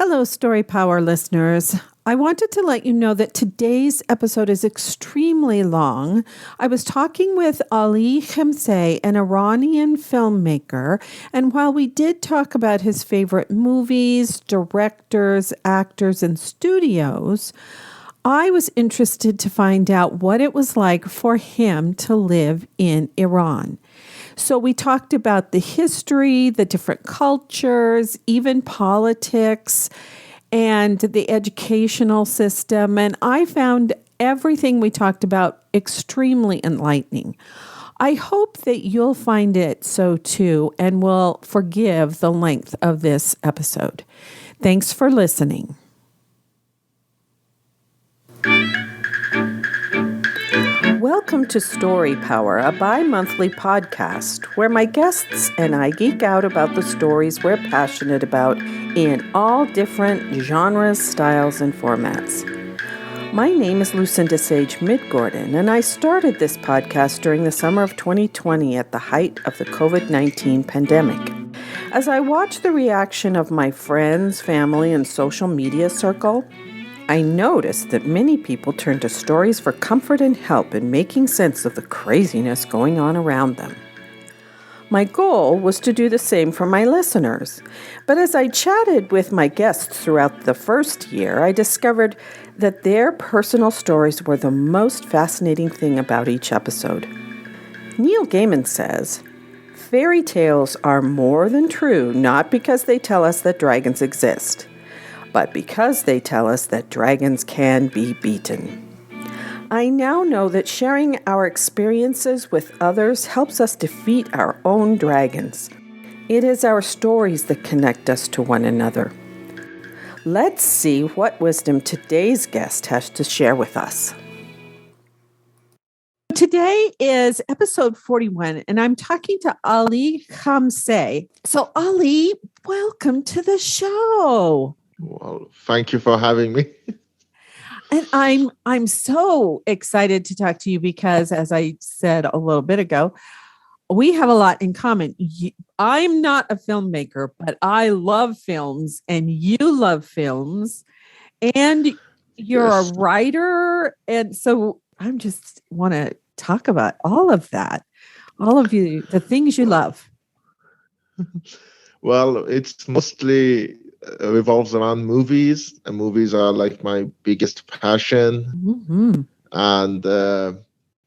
Hello, Story Power listeners. I wanted to let you know that today's episode is extremely long. I was talking with Ali Khamseh, an Iranian filmmaker, and while we did talk about his favorite movies, directors, actors, and studios, I was interested to find out what it was like for him to live in Iran. So we talked about the history, the different cultures, even politics, and the educational system. And I found everything we talked about extremely enlightening. I hope that you'll find it so too and will forgive the length of this episode. Thanks for listening. Welcome to Story Power, a bi-monthly podcast where my guests and I geek out about the stories we're passionate about in all different genres, styles, and formats. My name is Lucinda Sage-Midgorden, and I started this podcast during the summer of 2020 at the height of the COVID-19 pandemic. As I watched the reaction of my friends, family, and social media circle, I noticed that many people turn to stories for comfort and help in making sense of the craziness going on around them. My goal was to do the same for my listeners, but as I chatted with my guests throughout the first year, I discovered that their personal stories were the most fascinating thing about each episode. Neil Gaiman says, "Fairy tales are more than true not because they tell us that dragons exist, but because they tell us that dragons can be beaten." I now know that sharing our experiences with others helps us defeat our own dragons. It is our stories that connect us to one another. Let's see what wisdom today's guest has to share with us. Today is episode 41, and I'm talking to Ali Khamseh. So, Ali, welcome to the show. Well, thank you for having me. And I'm so excited to talk to you because, as I said a little bit ago, we have a lot in common. I'm not a filmmaker, but I love films, and you love films, and you're Yes. a writer. And so I just want to talk about all of that, all of you, the things you love. Well, it's mostly revolves around movies, and movies are like my biggest passion. Mm-hmm. And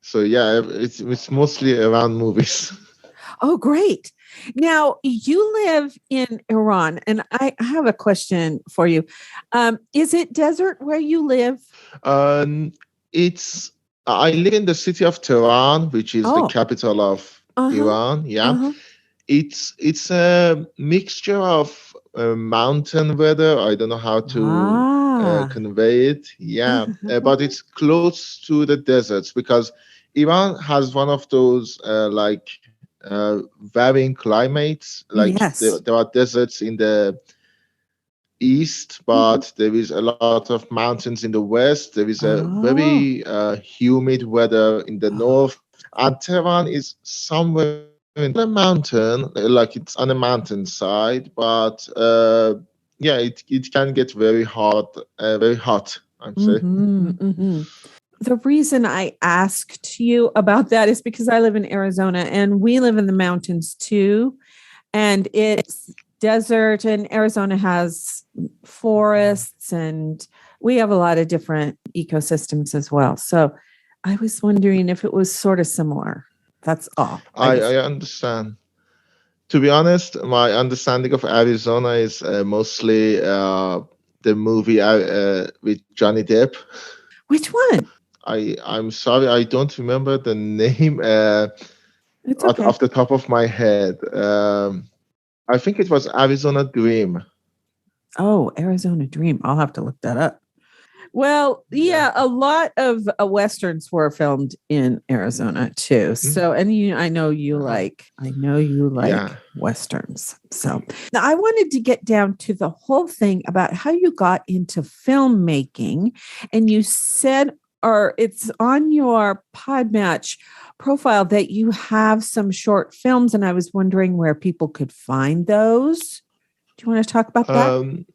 so, yeah, it's mostly around movies. Oh, great. Now, you live in Iran, and I have a question for you. Is it desert where you live? I live in the city of Tehran, which is the Oh, capital of Iran. Yeah. uh-huh. It's a mixture of mountain weather. I don't know how to convey it. Yeah, but it's close to the deserts because Iran has one of those varying climates. Like Yes. there are deserts in the east, but there is a lot of mountains in the west. There is a very humid weather in the north, and Tehran is somewhere in a mountain, like it's on a mountainside, but yeah, it can get very hot, I'm saying. The reason I asked you about that is because I live in Arizona, and we live in the mountains too, and it's desert, and Arizona has forests, and we have a lot of different ecosystems as well. So I was wondering if it was sort of similar. That's all. I understand. To be honest, my understanding of Arizona is mostly the movie with Johnny Depp. Which one? I'm sorry, I don't remember the name It's okay. off the top of my head. I think it was Arizona Dream. Oh, Arizona Dream. I'll have to look that up. Well, yeah, a lot of Westerns were filmed in Arizona too. So, and I know you like Westerns. So now I wanted to get down to the whole thing about how you got into filmmaking. And you said, or it's on your Podmatch profile, that you have some short films. And I was wondering where people could find those. Do you want to talk about that?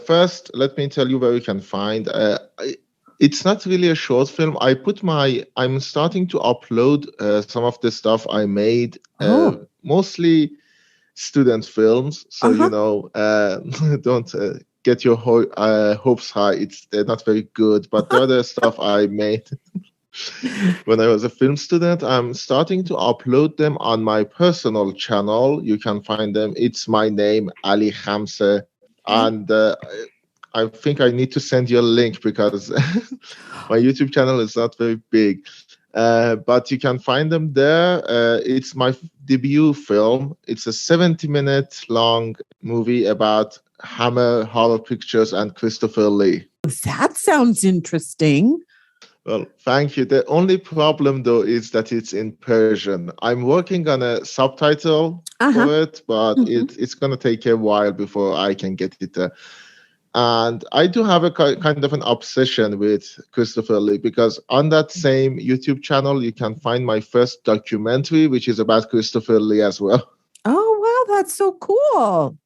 First, let me tell you where you can find. It's not really a short film. I'm starting to upload some of the stuff I made, Oh, mostly student films. So, uh-huh. don't get your hopes high. They're not very good, but the other stuff I made when I was a film student, I'm starting to upload them on my personal channel. You can find them. It's my name, Ali Khamseh. And I think I need to send you a link because my YouTube channel is not very big. But you can find them there. It's my debut film. It's a 70-minute long movie about Hammer Horror Pictures and Christopher Lee. That sounds interesting. Well, thank you. The only problem, though, is that it's in Persian. I'm working on a subtitle for it, but it's going to take a while before I can get it there. And I do have a kind of an obsession with Christopher Lee because on that same YouTube channel, you can find my first documentary, which is about Christopher Lee as well. Oh, wow. That's so cool.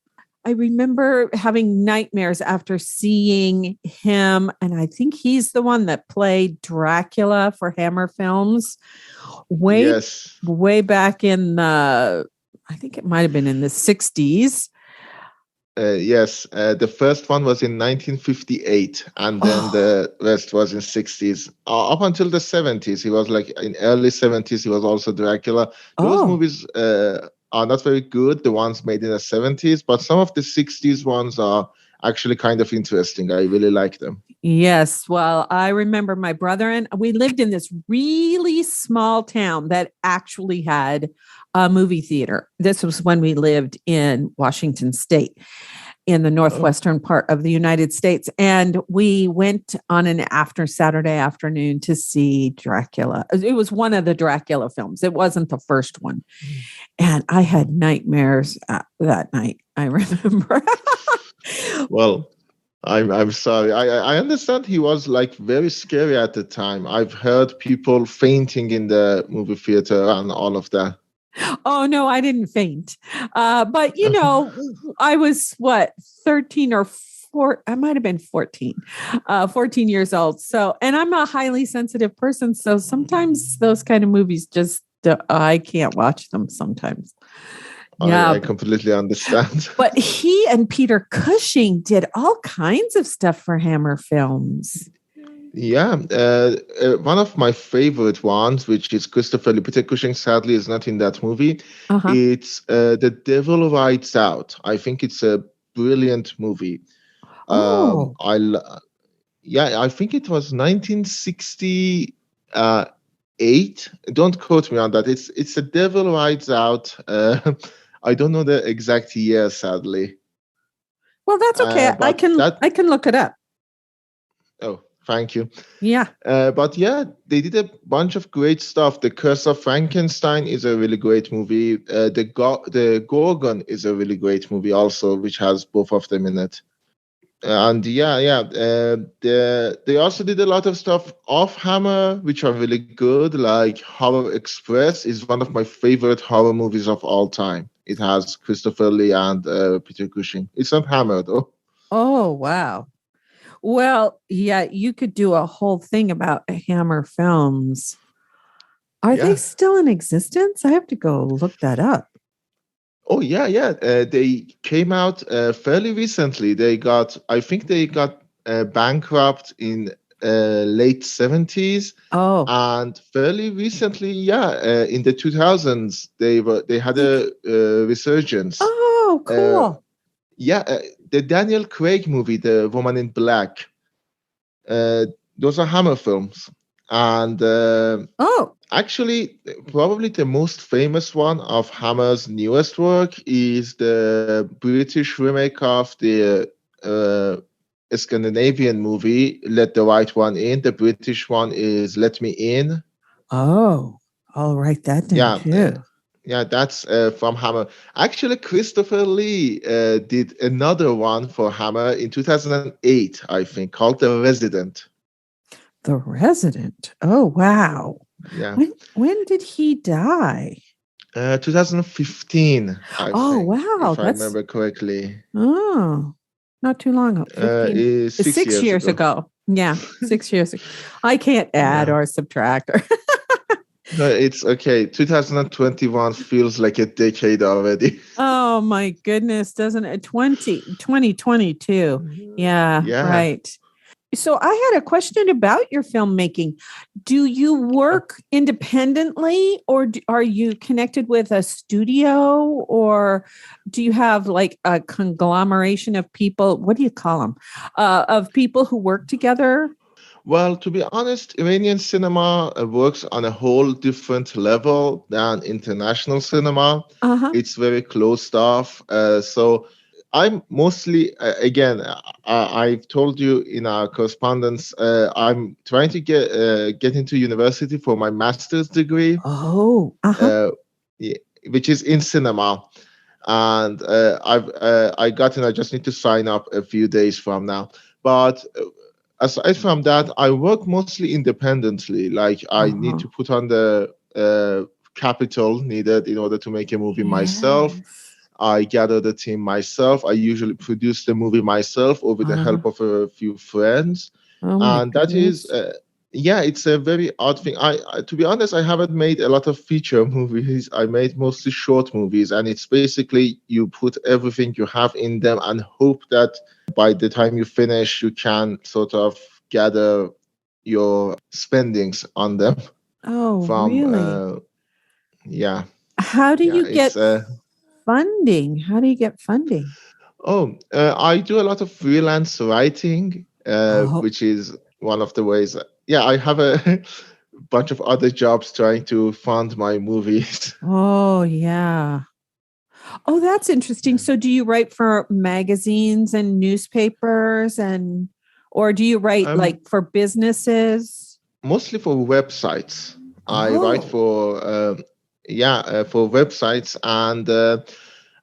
I remember having nightmares after seeing him. And I think he's the one that played Dracula for Hammer Films way back in the, I think it might have been in the 60s. Yes, the first one was in 1958, and then the rest was in 60s. Up until the 70s, he was like in early 70s. He was also Dracula. Those movies are not very good, the ones made in the 70s, but some of the 60s ones are actually kind of interesting. I really like them. Yes. Well, I remember my brother and we lived in this really small town that actually had a movie theater. This was when we lived in Washington State in the northwestern part of the United States. And we went on an Saturday afternoon to see Dracula. It was one of the Dracula films. It wasn't the first one. And I had nightmares that night, I remember. Well, I'm sorry. I understand he was like very scary at the time. I've heard people fainting in the movie theater and all of that. Oh, no, I didn't faint. But, I was 13 or 4. I might have been 14 years old. So, and I'm a highly sensitive person. So sometimes those kind of movies just, I can't watch them sometimes. Yeah, I completely understand. But he and Peter Cushing did all kinds of stuff for Hammer Films. Yeah, one of my favorite ones, which is Christopher Lee. Peter Cushing sadly is not in that movie. It's The Devil Rides Out. I think it's a brilliant movie. I think it was 1968. Don't quote me on that. It's The Devil Rides Out. I don't know the exact year, sadly. Well, that's okay. I can look it up. Oh, thank you. Yeah. But yeah, they did a bunch of great stuff. The Curse of Frankenstein is a really great movie. The Gorgon is a really great movie also, which has both of them in it. And they also did a lot of stuff off Hammer, which are really good. Like Horror Express is one of my favorite horror movies of all time. It has Christopher Lee and Peter Cushing. It's not Hammer though. Oh, wow. Well, yeah, you could do a whole thing about Hammer Films. Are they still in existence? I have to go look that up. Oh, yeah. They came out fairly recently. I think they got bankrupt in late 70s. Oh. And fairly recently, in the 2000s, they had a resurgence. Oh, cool. The Daniel Craig movie, The Woman in Black, those are Hammer films. And actually, probably the most famous one of Hammer's newest work is the British remake of the Scandinavian movie, Let the Right One In. The British one is Let Me In. Oh, I'll write that down too. That's from Hammer. Actually, Christopher Lee did another one for Hammer in 2008, I think, called The Resident. The Resident. Oh, wow. Yeah. When did he die? 2015, I Oh, think, wow. if I remember correctly. Not too long ago. 15. Is 6 years 6 years ago. ago. Yeah, 6 years ago. I can't add Yeah. or subtract. No, it's okay. 2021 feels like a decade already. Oh my goodness, doesn't it? 2022. Yeah, Yeah. right. So I had a question about your filmmaking. Do you work independently or are you connected with a studio or do you have like a conglomeration of people? What do you call them? Of people who work together? Well, to be honest, Iranian cinema works on a whole different level than international cinema. Uh-huh. It's very closed off. So I'm mostly, again, I've told you in our correspondence, I'm trying to get into university for my master's degree, Oh, uh-huh. uh, yeah, which is in cinema. And I got in. I just need to sign up a few days from now. But aside from that, I work mostly independently. Like I need Uh-huh. to put on the capital needed in order to make a movie myself. Yes. I gather the team myself. I usually produce the movie myself or with the Uh-huh. help of a few friends. Oh my And that is, goodness. yeah, it's a very odd thing. To be honest, I haven't made a lot of feature movies. I made mostly short movies, and it's basically you put everything you have in them and hope that by the time you finish, you can sort of gather your spendings on them Oh, from, really? yeah, How do yeah, you it's, get funding? How do you get funding? I do a lot of freelance writing, Oh, which is one of the ways. Yeah, I have a bunch of other jobs trying to fund my movies. oh yeah. Oh, that's interesting. So do you write for magazines and newspapers or do you write Um, like for businesses? Mostly for websites. I write Oh. for for websites, and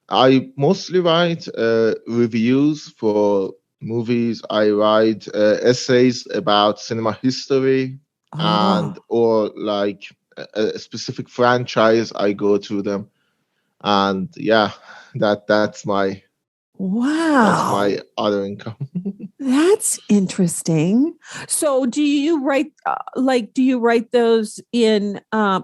I mostly write reviews for movies. I write essays about cinema history, and Oh. or like a specific franchise. I go to them, and yeah, that's Wow. my other income. That's interesting. So do you write those in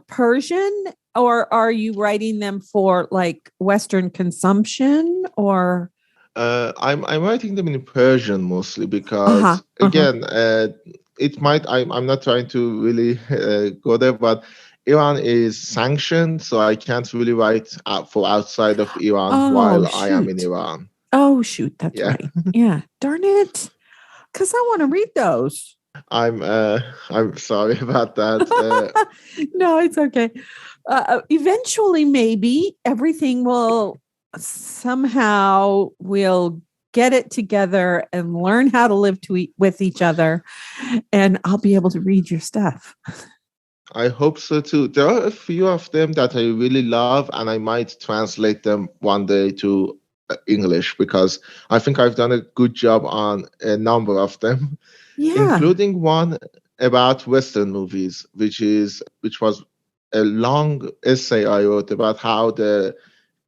Persian or are you writing them for like Western consumption or I'm writing them in Persian mostly uh-huh, because uh-huh. again, it might. I'm not trying to really go there, but Iran is sanctioned, so I can't really write for outside of Iran Oh while I am in shoot. Iran. Oh shoot, that's Yeah, right. Yeah. Darn it. Cuz I want to read those. I'm uh, I'm sorry about that. No, it's okay. Eventually, maybe everything will somehow we'll get it together and learn how to live with each other, and I'll be able to read your stuff. I hope so too. There are a few of them that I really love, and I might translate them one day to English because I think I've done a good job on a number of them, Yeah. including one about Western movies, which was a long essay I wrote about how the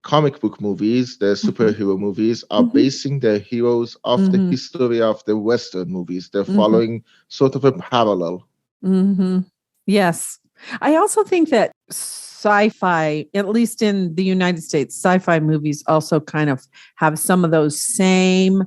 comic book movies, the Mhm. superhero movies, are Mhm. basing their heroes off the Mhm. history of the Western movies. They're Mhm. following sort of a parallel. Mhm. Yes. I also think that sci-fi, at least in the United States, sci-fi movies also kind of have some of those same,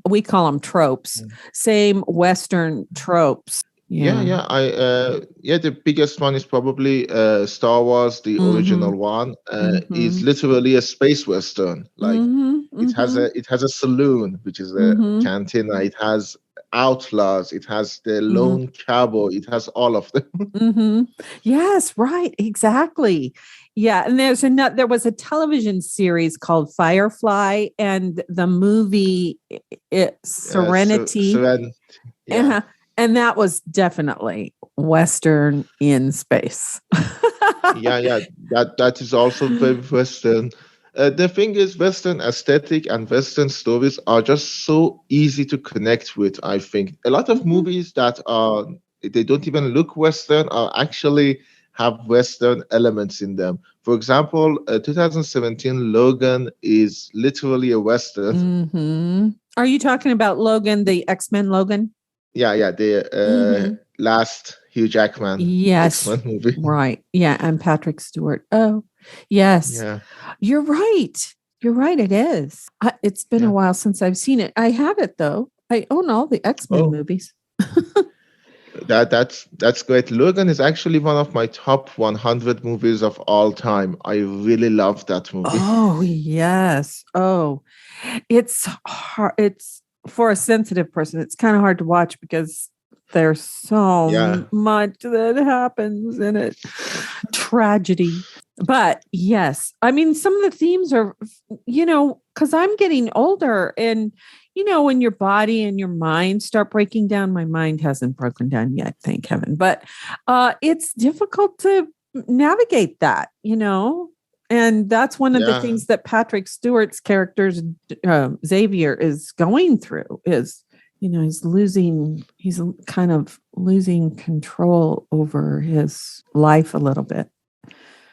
we call them tropes, same Western tropes. Yeah, Yeah. the biggest one is probably Star Wars, the Mm-hmm. original one. Mm-hmm. Is literally a space western. Like Mm-hmm. Mm-hmm. it has a saloon, which is a Mm-hmm. cantina. It has outlaws. It has the Mm-hmm. lone cowboy. It has all of them. Mm-hmm. Yes, right. Exactly. Yeah. And there was a television series called Firefly and the movie Serenity. Seren, yeah, Uh-huh. And that was definitely Western in space. yeah. That is also very western. The thing is, Western aesthetic and Western stories are just so easy to connect with. I think a lot of Mhm. movies that are they don't even look Western are actually have Western elements in them. For example, 2017 Logan is literally a Western. Mm-hmm. Are you talking about Logan, the X-Men Logan? Yeah, the last Hugh Jackman Yes, X-Men movie. right. Yeah, and Patrick Stewart. Oh, yes. Yeah. You're right. You're right. It is. It's been a while since I've seen it. I have it though. I own all the X-Men movies. That's great. Logan is actually one of my top 100 movies of all time. I really love that movie. Oh, yes. Oh, it's hard. It's for a sensitive person. It's kind of hard to watch because there's so much that happens in it. Tragedy. But yes, I mean, some of the themes are, because I'm getting older and, when your body and your mind start breaking down, my mind hasn't broken down yet, thank heaven. But it's difficult to navigate that, and that's one of the things that Patrick Stewart's character's Xavier is going through is, he's kind of losing control over his life a little bit.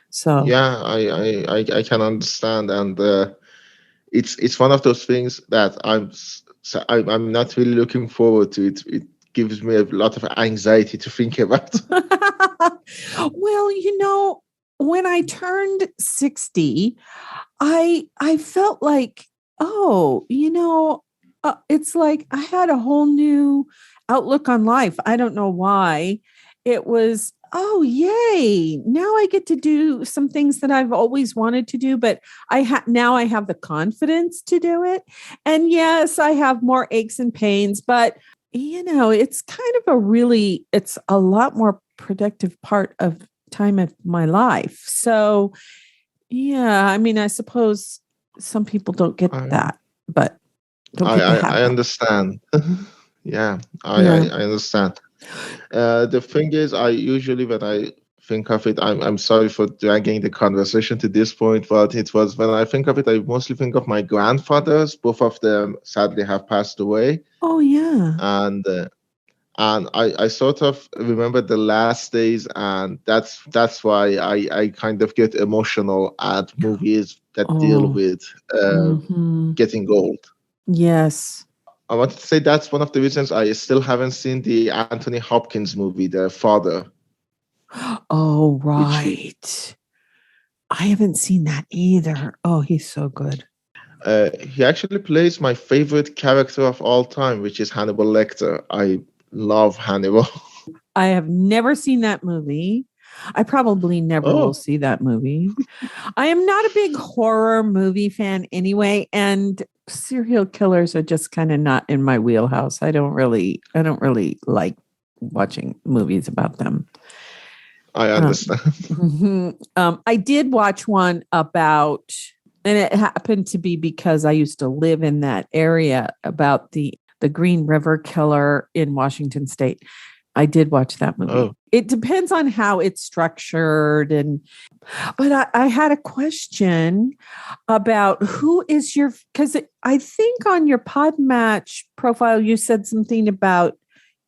So yeah, I can understand, and it's one of those things that I'm not really looking forward to. It gives me a lot of anxiety to think about. Well, when I turned 60, I felt like, it's like I had a whole new outlook on life. I don't know why. It was, oh, yay. Now I get to do some things that I've always wanted to do, but now I have the confidence to do it. And yes, I have more aches and pains, but it's kind of it's a lot more productive part of time of my life. So yeah, I mean, I suppose some people don't get that, but I understand. Yeah, I understand. The thing is, I usually, when I think of it, I'm sorry for dragging the conversation to this point, but it was when I think of it, I mostly think of my grandfathers. Both of them sadly have passed away. Oh yeah. And I sort of remember the last days, and that's why I kind of get emotional at movies that deal with getting old. Yes. I wanted to say that's one of the reasons I still haven't seen the Anthony Hopkins movie, The Father. Oh, right. I haven't seen that either. Oh, he's so good. He actually plays my favorite character of all time, which is Hannibal Lecter. I love Hannibal. I have never seen that movie. I probably never will see that movie. I am not a big horror movie fan anyway, and serial killers are just kind of not in my wheelhouse. I don't really like watching movies about them. I understand. I did watch one about, and it happened to be because I used to live in that area, about the Green River Killer in Washington State. I did watch that movie. Oh. It depends on how it's structured. But I had a question about who is because I think on your Podmatch profile, you said something about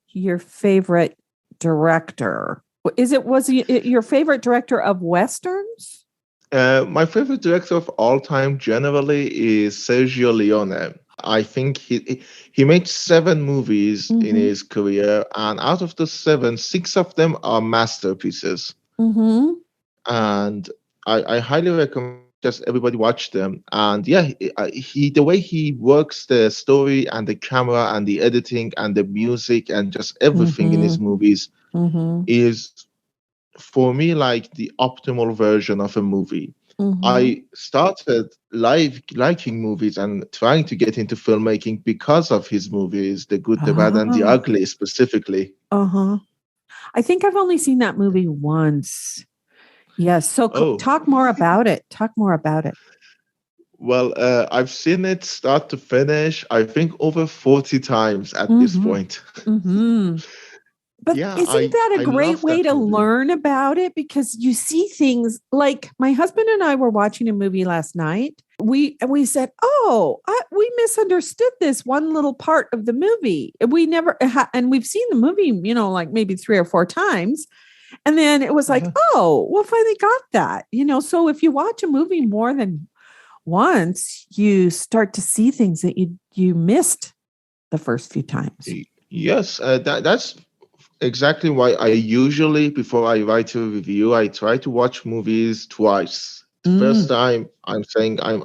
your favorite director. Was it your favorite director of Westerns? My favorite director of all time generally is Sergio Leone. I think he made 7 movies in his career, and out of the 7, 6 of them are masterpieces. And I highly recommend just everybody watch them. And yeah, the way he works the story and the camera and the editing and the music and just everything in his movies is, for me, like the optimal version of a movie. I started liking movies and trying to get into filmmaking because of his movies, The Good, the Bad, and the Ugly specifically. I think I've only seen that movie once. Yes. So talk more about it. Well, I've seen it start to finish, I think over 40 times at this point. But isn't that a great way to learn about it? Because you see things like my husband and I were watching a movie last night. We said, we misunderstood this one little part of the movie. We never and we've seen the movie, like maybe 3 or 4 times. And then it was like, Yeah. oh, well, finally got that. So if you watch a movie more than once, you start to see things that you missed the first few times. Yes, that's exactly why I usually, before I write a review, I try to watch movies twice. The first time, I'm saying I'm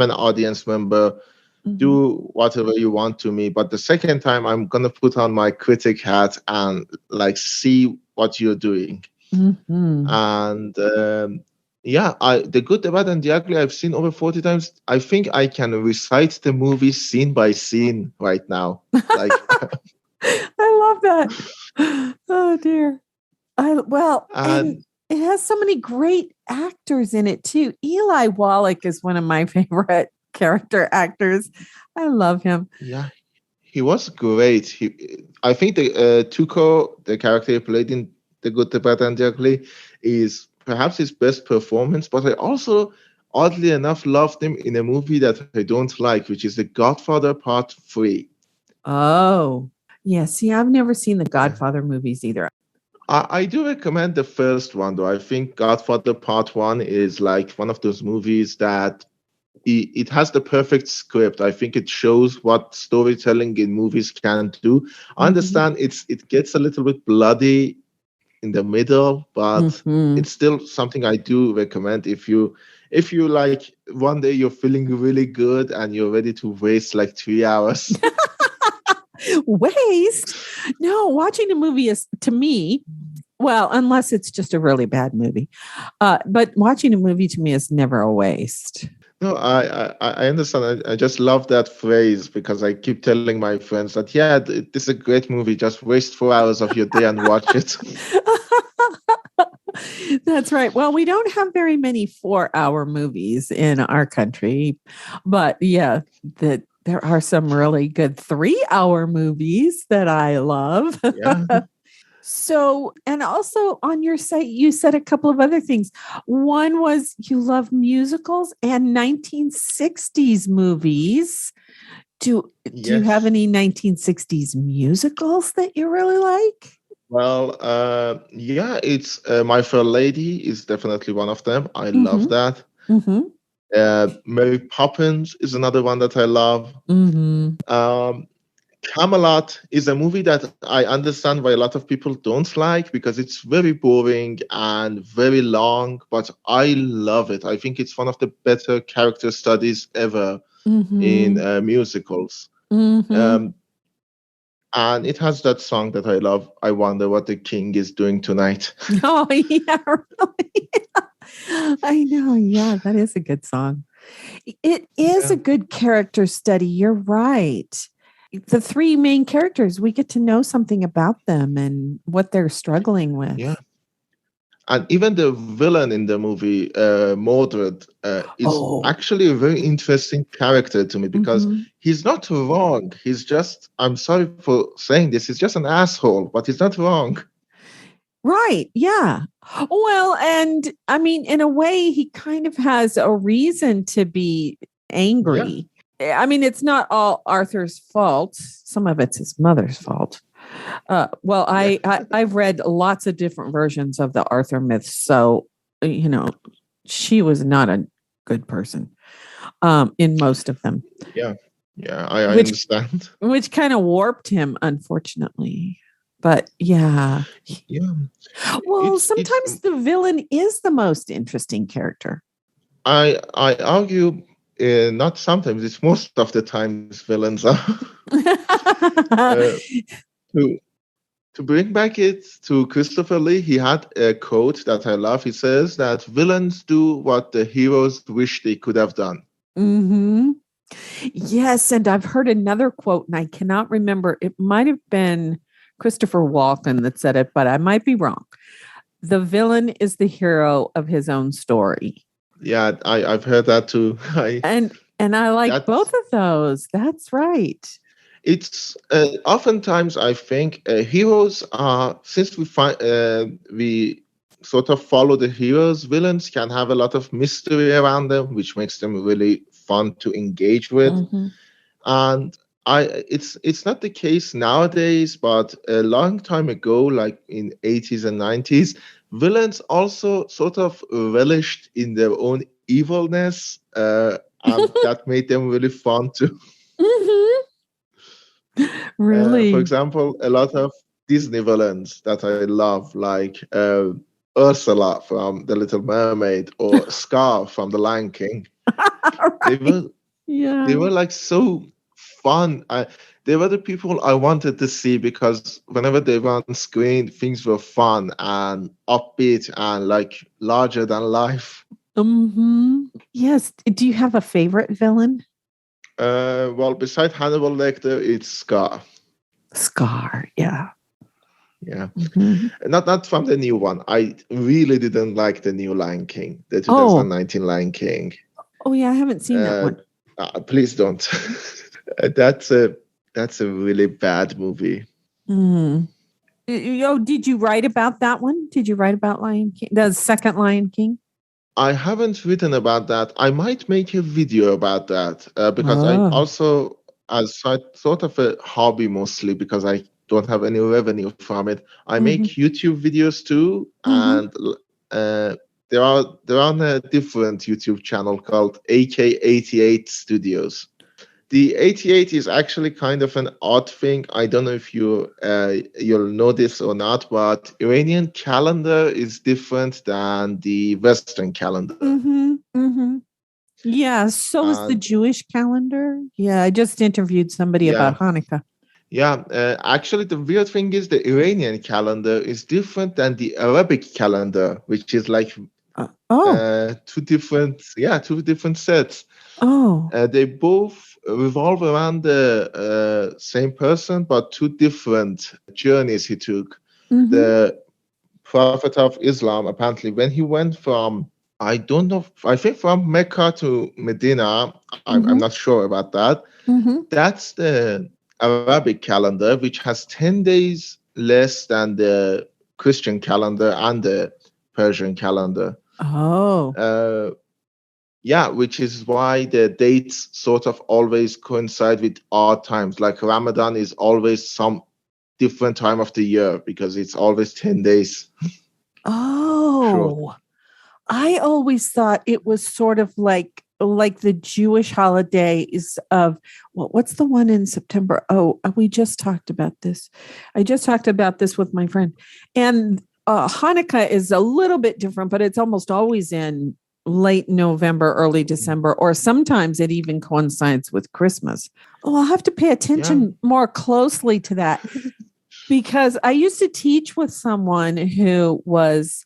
an audience member. Mm-hmm. Do whatever you want to me, but the second time, I'm gonna put on my critic hat and like see what you're doing. Mm-hmm. And yeah, the good, the bad, and the ugly I've seen over 40 times. I think I can recite the movie scene by scene right now. Like, I love that. Oh dear. And and it has so many great actors in it too. Eli Wallach is one of my favorite character actors. I love him. yeah, he was great. I think the Tuco, the character he played in The Good, the Bad, and the Ugly, is perhaps his best performance. But I also, oddly enough, loved him in a movie that I don't like, which is The Godfather Part 3. Oh, yeah. See, I've never seen the Yeah. Godfather movies either. I do recommend the first one, though. I think Godfather Part 1 is like one of those movies that it has the perfect script. I think it shows what storytelling in movies can do. I understand it gets a little bit bloody in the middle, but it's still something I do recommend if you like one day you're feeling really good and you're ready to waste like 3 hours. Waste? No, watching a movie is, to me, well, unless it's just a really bad movie. But watching a movie to me is never a waste. No, I understand. I just love that phrase because I keep telling my friends that, yeah, this is a great movie. Just waste 4 hours of your day and watch it. That's right. Well, we don't have very many 4-hour movies in our country, but yeah, there are some really good 3-hour movies that I love. Yeah. So, and also on your site, you said a couple of other things. One was you love musicals and 1960s movies. Do you have Yes. any 1960s musicals that you really like? Well, yeah, it's My Fair Lady is definitely one of them. I love Mm-hmm. that. Mm-hmm. Mary Poppins is another one that I love. Mm-hmm. Camelot is a movie that I understand why a lot of people don't like because it's very boring and very long, but I love it. I think it's one of the better character studies ever in musicals. Mm-hmm. And it has that song that I love. I wonder what the king is doing tonight. Oh, yeah, really. I know. Yeah, that is a good song. It is a good character study. You're right. The three main characters, we get to know something about them and what they're struggling with. Yeah. And even the villain in the movie, Mordred, is actually a very interesting character to me because he's not wrong. He's just, I'm sorry for saying this, he's just an asshole, but he's not wrong. Right. Yeah. Well, and I mean, in a way, he kind of has a reason to be angry. Yeah. I mean, it's not all Arthur's fault. Some of it's his mother's fault. I've read lots of different versions of the Arthur myths. So, she was not a good person in most of them. Yeah. Yeah, I understand. Which kind of warped him, unfortunately. But yeah. Yeah. Well, sometimes the villain is the most interesting character. I argue not sometimes, it's most of the times villains are. To bring back it to Christopher Lee, he had a quote that I love. He says that villains do what the heroes wish they could have done. Mm-hmm. Yes, and I've heard another quote, and I cannot remember. It might have been Christopher Walken that said it, but I might be wrong. The villain is the hero of his own story. Yeah, I've heard that too. And I like both of those. That's right. It's oftentimes I think heroes are, since we sort of follow the heroes, villains can have a lot of mystery around them, which makes them really fun to engage with. And It's not the case nowadays, but a long time ago, like in 80s and 90s, villains also sort of relished in their own evilness, and that made them really fun too. Mm-hmm. For Really? example, a lot of Disney villains that I love, like Ursula from The Little Mermaid or Scar from The Lion King. They Right. were they Yeah. were like so fun. They were the people I wanted to see because whenever they were on screen, things were fun and upbeat and like larger than life. Mm-hmm. Yes. Do you have a favorite villain? Well, beside Hannibal Lecter, it's Scar. Scar. Yeah. Yeah, Mm-hmm. not from the new one. I really didn't like the new Lion King, the Oh. 2019 Lion King. Oh yeah. I haven't seen that Uh, one. Please don't. That's a really bad movie. Mm. Oh, did you write about that one? Did you write about Lion King? The second Lion King? I haven't written about that. I might make a video about that because I Oh. also, as sort of a hobby mostly, because I don't have any revenue from it, I make Mm-hmm. YouTube videos too, Mm-hmm. and uh, they're on a different YouTube channel called AK88 Studios. The 88 is actually kind of an odd thing. I don't know if you'll know this or not, but Iranian calendar is different than the Western calendar. Mm-hmm. Mm-hmm. Yeah. So is the And Jewish calendar. Yeah. I just interviewed somebody yeah, about Hanukkah. yeah. Actually, the weird thing is the Iranian calendar is different than the Arabic calendar, which is like Oh. two different sets. Oh. They both revolve around the same person, but two different journeys he took. Mm-hmm. The Prophet of Islam, apparently, when he went from, I don't know, I think from Mecca to Medina, I'm Mm-hmm. not sure about that. Mm-hmm. That's the Arabic calendar, which has 10 days less than the Christian calendar and the Persian calendar. Oh. Uh, yeah, which is why the dates sort of always coincide with odd times. Like Ramadan is always some different time of the year because it's always 10 days short. Oh. I always thought it was sort of like the Jewish holidays of what's the one in September? Oh, we just talked about this. I just talked about this with my friend. And Hanukkah is a little bit different, but it's almost always in late November, early December, or sometimes it even coincides with Christmas. Oh, I'll have to pay Yeah. attention more closely to that because I used to teach with someone who was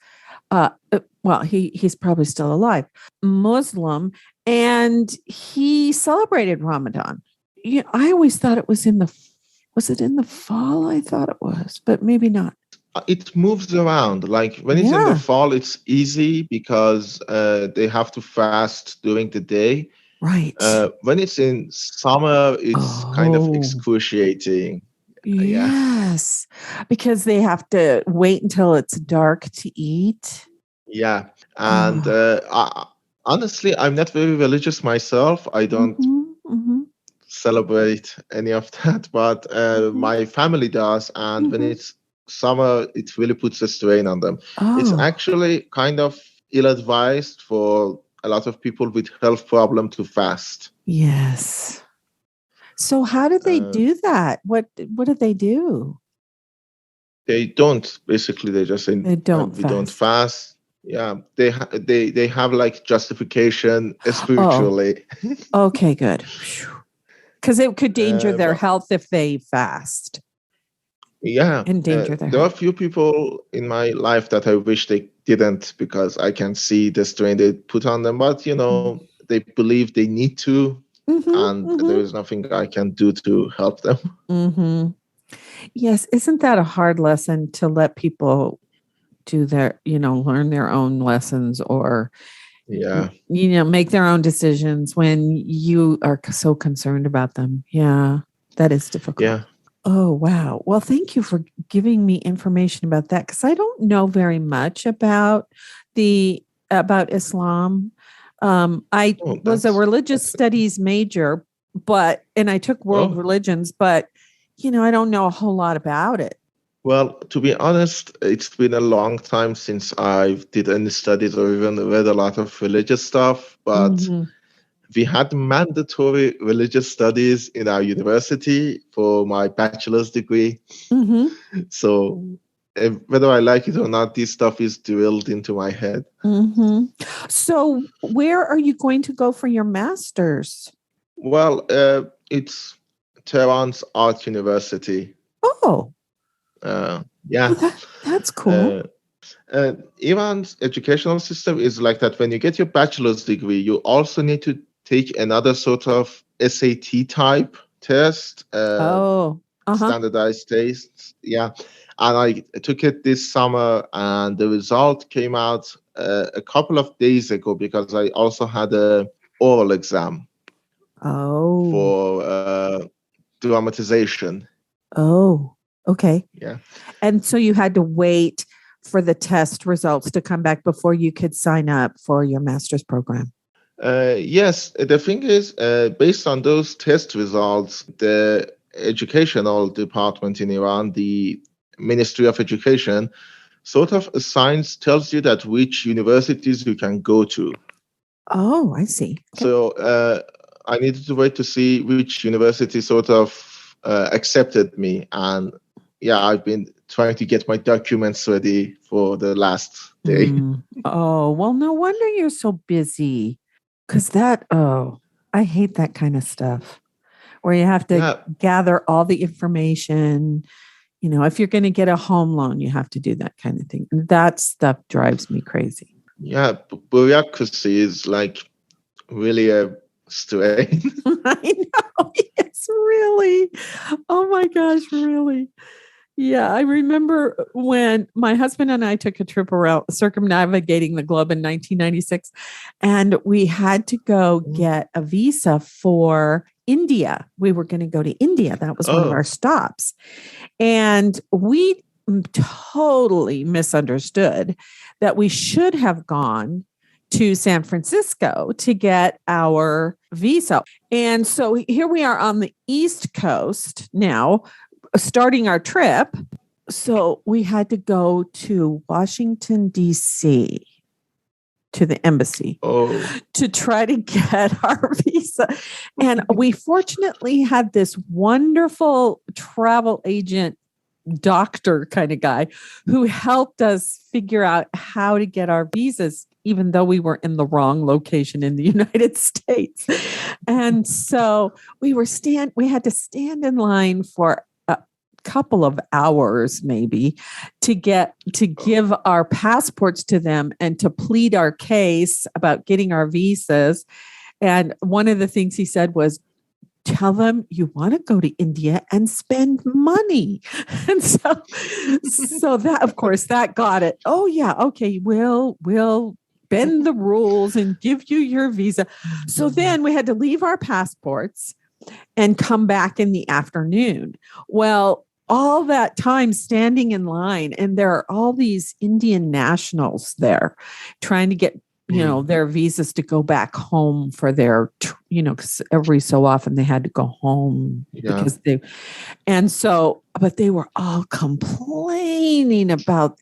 well, he's probably still alive, Muslim, and he celebrated Ramadan. Yeah, I always thought it was was it in the fall? I thought it was, but maybe not. It moves around. Like when it's in the Yeah, fall, it's easy because they have to fast during the day. right. When it's in summer, it's kind of Oh, excruciating. Yeah. yes, because they have to wait until it's dark to eat. Yeah. And Oh, honestly, I'm not very religious myself. I don't mm-hmm, mm-hmm, celebrate any of that, but mm-hmm, my family does. And when mm-hmm. it's summer, it really puts a strain on them. It's Oh, actually kind of ill-advised for a lot of people with health problem to fast. yes. So how do they Uh, do that? What do they do? they don't. Basically, they just say They don't we don't fast. fast. Yeah, they have like justification Oh, spiritually. okay, good. Because it could danger their But health if they fast. yeah, Endanger their there are health. a few people in my life that I wish they didn't because I can see the strain they put on them. But they believe they need to, Mm-hmm, and there mm-hmm, is nothing I can do to help them. mm-hmm. Yes, isn't that a hard lesson to let people do learn their own lessons or Yeah, make their own decisions when you are so concerned about them? Yeah, that is difficult. yeah. Oh, wow. Well, thank you for giving me information about that because I don't know very much about Islam. I Oh, was a religious that's okay. studies major, and I took world religions, but, I don't know a whole lot about it. Well, to be honest, it's been a long time since I did any studies or even read a lot of religious stuff, but we had mandatory religious studies in our university for my bachelor's degree. So whether I like it or not, this stuff is drilled into my head. So where are you going to go for your master's? Well, it's Tehran's Art University. Oh. Yeah. Well, that's cool. Iran's educational system is like that. When you get your bachelor's degree, you also need to take another sort of SAT type test. Standardized tests. Yeah. And I took it this summer, and the result came out a couple of days ago because I also had an oral exam for dramatization. Oh, okay. Yeah. And so you had to wait for the test results to come back before you could sign up for your master's program. Yes. The thing is, based on those test results, the educational department in Iran, the Ministry of Education, sort of tells you that which universities you can go to. Oh, I see. Okay. So I needed to wait to see which university sort of accepted me. And yeah, I've been trying to get my documents ready for the last day. Oh, well, no wonder you're so busy. Because I hate that kind of stuff where you have to gather all the information. If you're going to get a home loan, you have to do that kind of thing. And that stuff drives me crazy. Yeah, bureaucracy is like really a strain. I know. It's really. Oh my gosh, really. Yeah, I remember when my husband and I took a trip around circumnavigating the globe in 1996, and we had to go get a visa for India. We were going to go to India. That was one of our stops. And we totally misunderstood that we should have gone to San Francisco to get our visa. And so here we are on the East Coast now, starting our trip. So we had to go to Washington, D.C., to the embassy to try to get our visa. And we fortunately had this wonderful travel agent, doctor kind of guy who helped us figure out how to get our visas, even though we were in the wrong location in the United States. And so we had to stand in line for couple of hours maybe to give our passports to them and to plead our case about getting our visas. And one of the things he said was, tell them you want to go to India and spend money. And so that, of course, that got it. Oh yeah, okay, we'll bend the rules and give you your visa. So then we had to leave our passports and come back in the afternoon. Well, all that time standing in line, and there are all these Indian nationals there trying to get, their visas to go back home for their, because every so often they had to go home because but they were all complaining about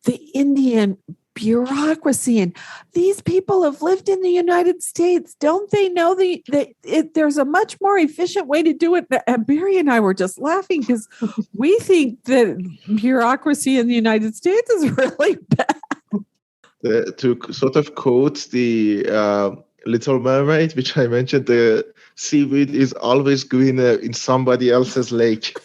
the Indian bureaucracy, and these people have lived in the United States. Don't they know there's a much more efficient way to do it? And Barry and I were just laughing because we think that bureaucracy in the United States is really bad. To sort of quote the Little Mermaid, which I mentioned, the seaweed is always greener in somebody else's lake.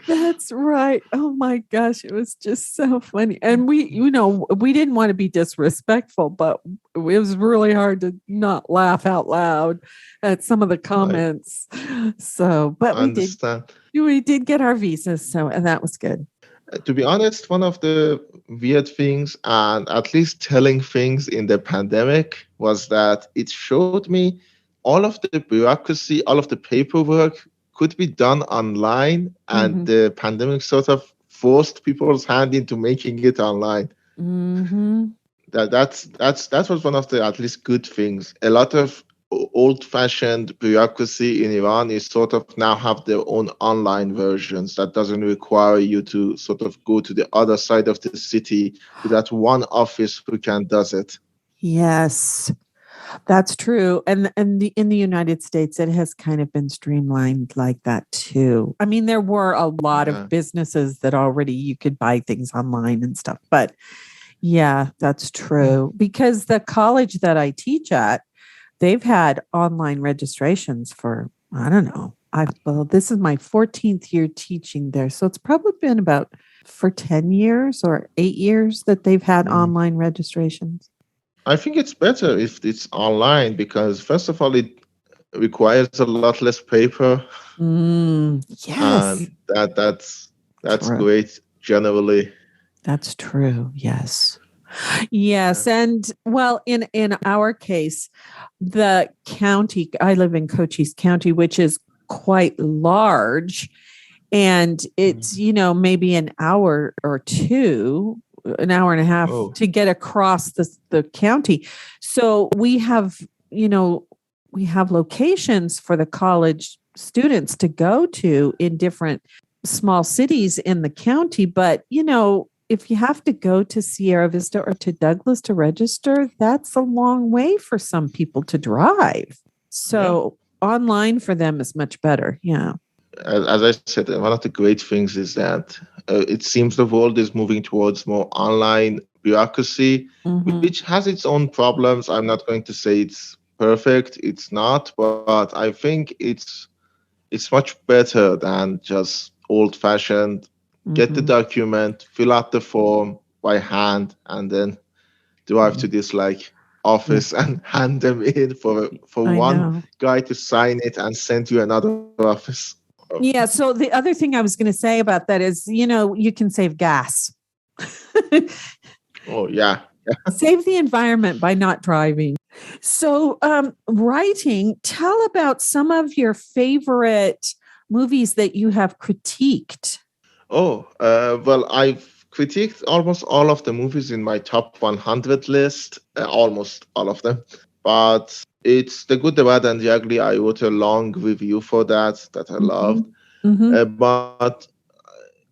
That's right. Oh my gosh. It was just so funny. And we didn't want to be disrespectful, but it was really hard to not laugh out loud at some of the comments. Right. So, but we did get our visas. And that was good. To be honest, one of the weird things and at least telling things in the pandemic was that it showed me all of the bureaucracy, all of the paperwork could be done online, and the pandemic sort of forced people's hand into making it online. That was one of the at least good things. A lot of old-fashioned bureaucracy in Iran is sort of now have their own online versions that doesn't require you to sort of go to the other side of the city to that one office who can does it. Yes, that's true. In the United States, it has kind of been streamlined like that too. I mean, there were a lot of businesses that already you could buy things online and stuff, but yeah, that's true. Because the college that I teach at, they've had online registrations for, I don't know. Well, this is my 14th year teaching there. So it's probably been about for 10 years or 8 years that they've had online registrations. I think it's better if it's online because, first of all, it requires a lot less paper. Yes. And that's True. great generally. That's true. Yes. Yes. And well, in our case, the county, I live in Cochise County, which is quite large. And it's, maybe an hour or two, an hour and a half to get across the county. So we have, we have locations for the college students to go to in different small cities in the county. But, if you have to go to Sierra Vista or to Douglas to register, that's a long way for some people to drive. So online for them is much better. Yeah. As I said, one of the great things is that it seems the world is moving towards more online bureaucracy, which has its own problems. I'm not going to say it's perfect. It's not, but I think it's much better than just old-fashioned. Get the document, fill out the form by hand, and then drive to this office and hand them in for one guy to sign it and send you another office. Yeah. So the other thing I was going to say about that is, you can save gas. Oh, yeah. Save the environment by not driving. So writing, tell about some of your favorite movies that you have critiqued. Oh, well, I've critiqued almost all of the movies in my top 100 list, almost all of them. But it's The Good, the Bad, and the Ugly. I wrote a long review for that I loved. But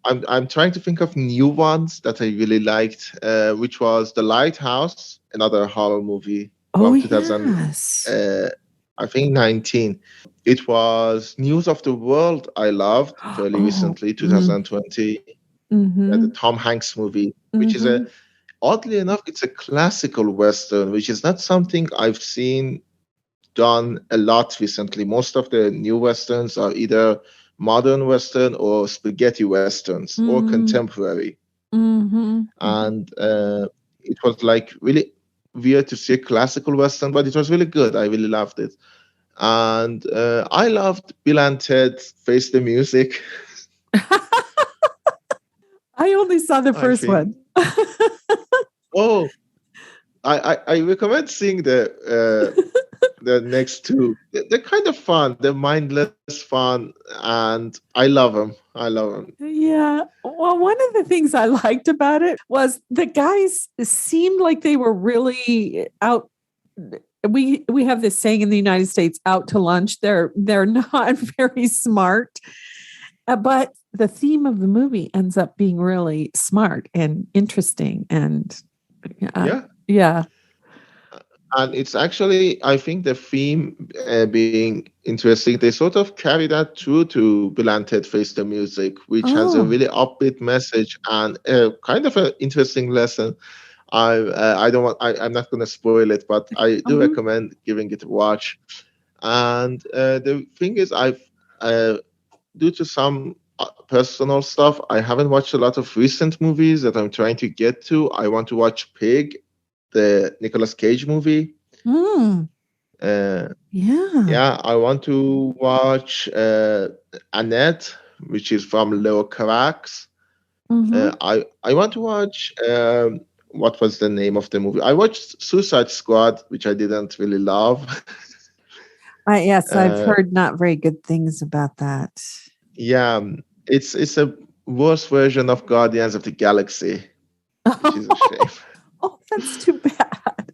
I'm trying to think of new ones that I really liked, which was The Lighthouse, another horror movie from 2019. It was News of the World I loved fairly recently, 2020. The Tom Hanks movie, which is oddly enough, it's a classical Western, which is not something I've seen done a lot recently. Most of the new Westerns are either modern Western or spaghetti Westerns or contemporary. And it was really weird to see a classical Western, but it was really good. I really loved it. And I loved Bill and Ted Face the Music. I only saw the first one. Oh, I recommend seeing the next two. They're kind of fun. They're mindless fun, and I love them. Yeah. Well, one of the things I liked about it was the guys seemed like they were really out. We have this saying in the United States, out to lunch. They're not very smart, but the theme of the movie ends up being really smart and interesting. And yeah. And it's actually, I think the theme being interesting, they sort of carry that through to Bill and Ted Face the Music, which has a really upbeat message and kind of an interesting lesson. I'm not going to spoil it, but I do recommend giving it a watch. And the thing is, due to some personal stuff, I haven't watched a lot of recent movies that I'm trying to get to. I want to watch Pig, the Nicolas Cage movie. I want to watch Annette, which is from Leo Carax. I want to watch what was the name of the movie? I watched Suicide Squad, which I didn't really love. Yes, I've heard not very good things about that. Yeah, it's a worse version of Guardians of the Galaxy, which is a shame. Oh, that's too bad.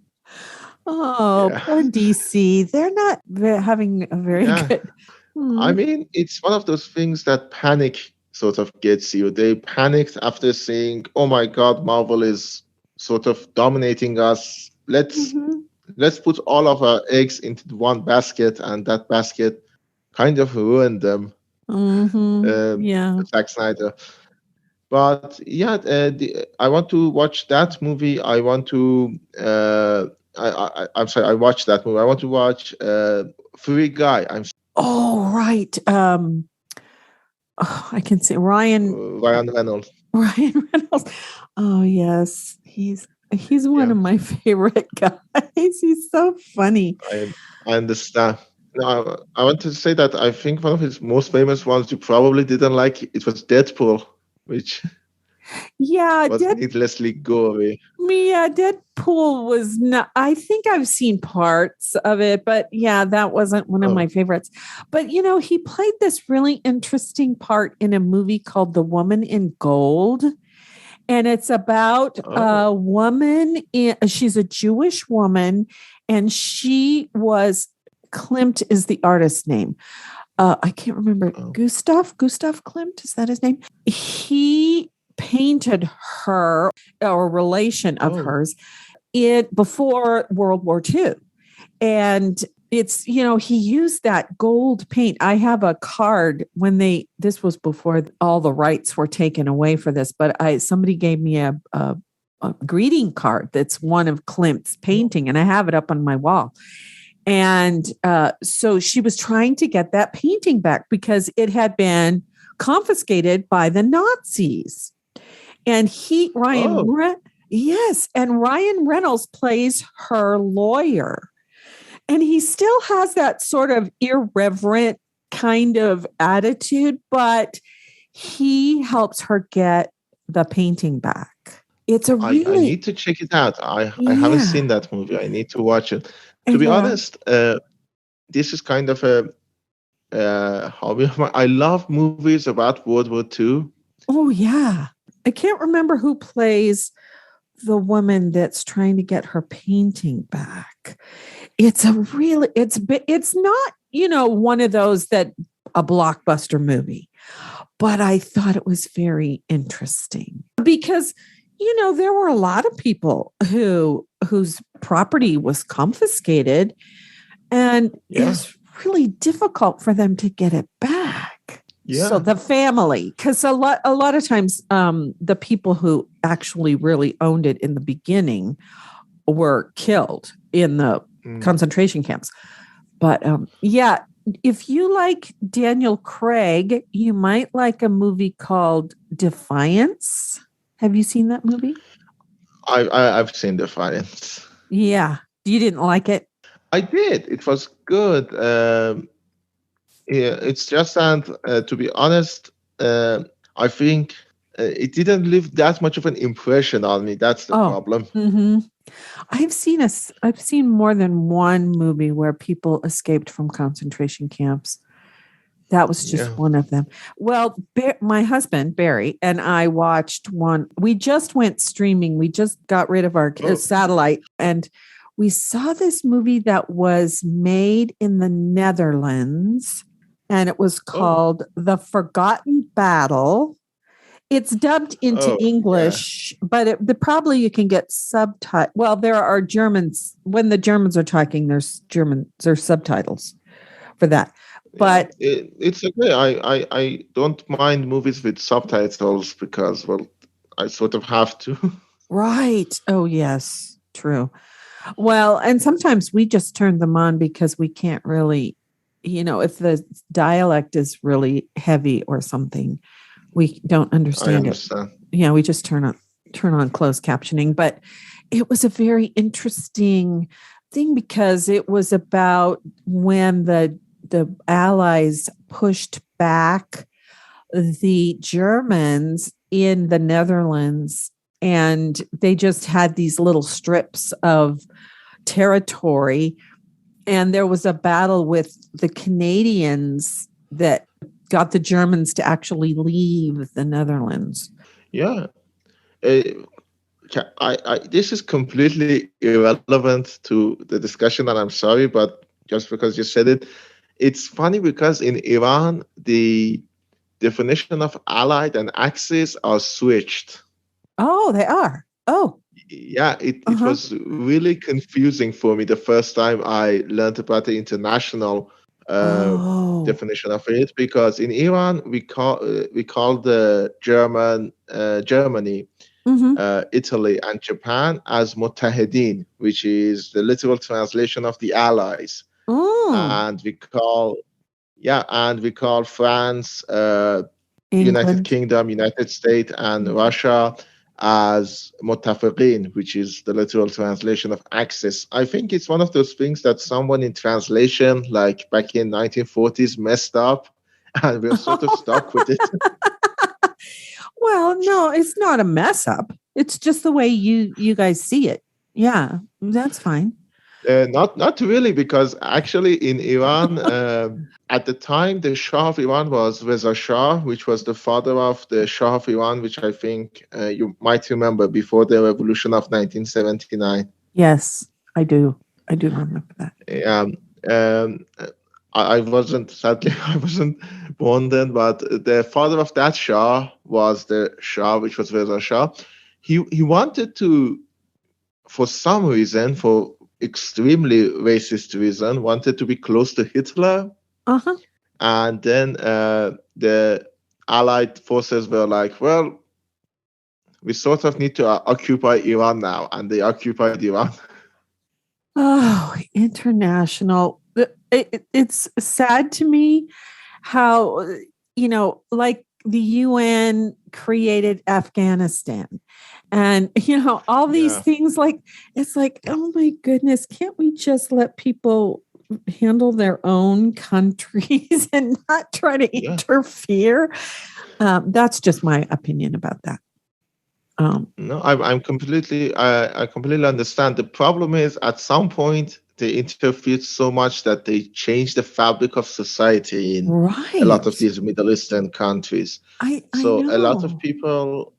Oh, Yeah. poor DC. They're not having a very Yeah. good. I Hmm. mean, it's one of those things that panic sort of gets you. They panicked after saying, "Oh my God, Marvel is sort of dominating us. Mhm. Let's put all of our eggs into one basket," and that basket kind of ruined them. Yeah. Zack Snyder. But yeah, I want to watch that movie. I want to. I'm sorry. I watched that movie. I want to watch Free Guy. Oh, right. Oh, I can see Ryan Ryan Reynolds. Ryan Reynolds. Oh, yes. He's one Yeah, of my favorite guys. He's so funny. I understand. No, I want to say that I think one of his most famous ones you probably didn't like. It was Deadpool, which Yeah, was needlessly gory. Deadpool was not. I think I've seen parts of it, but yeah, that wasn't one of Oh, my favorites. But he played this really interesting part in a movie called The Woman in Gold. And it's about oh, a woman, she's a Jewish woman, and she was, Klimt is the artist's name. I can't remember. oh, Gustav Klimt, is that his name? He painted her, or a relation of oh, hers, before World War II. And it's, he used that gold paint. I have a card this was before all the rights were taken away for this, but somebody gave me a greeting card that's one of Klimt's painting, and I have it up on my wall. And so she was trying to get that painting back because it had been confiscated by the Nazis. And oh. yes, and Ryan Reynolds plays her lawyer. And he still has that sort of irreverent kind of attitude, but he helps her get the painting back. It's a I really, need to check it out. I haven't yeah. seen that movie. I need to watch it. To be Yeah. honest, this is kind of a hobby of mine. I love movies about World War II. Oh, yeah. I can't remember who plays the woman that's trying to get her painting back. It's not, one of those that a blockbuster movie, but I thought it was very interesting because, there were a lot of people whose property was confiscated, and it Yeah, was really difficult for them to get it back. So yeah. the family, because a lot of times, the people who actually really owned it in the beginning were killed in the Mm. concentration camps. But yeah, if you like Daniel Craig, you might like a movie called Defiance. Have you seen that movie? I've seen Defiance. Yeah. You didn't like it? I did. It was good. Yeah, it's just that, to be honest, I think it didn't leave that much of an impression on me. That's the Oh, problem. mm-hmm. I've seen more than one movie where people escaped from concentration camps. That was just Yeah. one of them. Well, my husband, Barry, and I watched one. We just went streaming. We just got rid of our Oh, satellite, and we saw this movie that was made in the Netherlands, and it was oh, called The Forgotten Battle. It's dubbed into oh, yeah. English, but probably you can get subtitles. Well, there are Germans. When the Germans are talking, there's subtitles for that. Yeah, But it's okay. I don't mind movies with subtitles because, well, I sort of have to. right. Oh, yes. True. Well, and sometimes we just turn them on because we can't really, if the dialect is really heavy or something, we don't I understand it. understand. Yeah, we just turn on closed captioning. But it was a very interesting thing because it was about when the Allies pushed back the Germans in the Netherlands, and they just had these little strips of territory. And there was a battle with the Canadians that got the Germans to actually leave the Netherlands. Yeah. Uh, this is completely irrelevant to the discussion, and I'm sorry, but just because you said it, it's funny because in Iran, the definition of allied and axis are switched. Oh, they are. Oh, Yeah, it was really confusing for me the first time I learned about the international definition of it, because in Iran we call the Germany, Italy, and Japan as Muttahidin, which is the literal translation of the Allies, and we call France, United England. Kingdom, United States, and Russia as Muttafiqin, which is the literal translation of Axis. I think it's one of those things that someone in translation, like back in 1940s, messed up, and we're sort of stuck with it. Well, no, it's not a mess up. It's just the way you guys see it. Yeah, that's fine. Not really, because actually in Iran, at the time, the Shah of Iran was Reza Shah, which was the father of the Shah of Iran, which I think you might remember before the revolution of 1979. Yes, I do. I do remember that. Sadly, I wasn't born then, but the father of that Shah was the Shah, which was Reza Shah. He wanted to, for some reason, for extremely racist reason, wanted to be close to Hitler. And then the Allied forces were like, well, we sort of need to occupy Iran now. And they occupied Iran. Oh, international. It's sad to me how, like the UN created Afghanistan. And, all these things, like, it's like, oh my goodness, can't we just let people handle their own countries and not try to interfere? That's just my opinion about that. No, I completely understand. The problem is, at some point, they interfered so much that they changed the fabric of society in a lot of these Middle Eastern countries. I know. A lot of know. people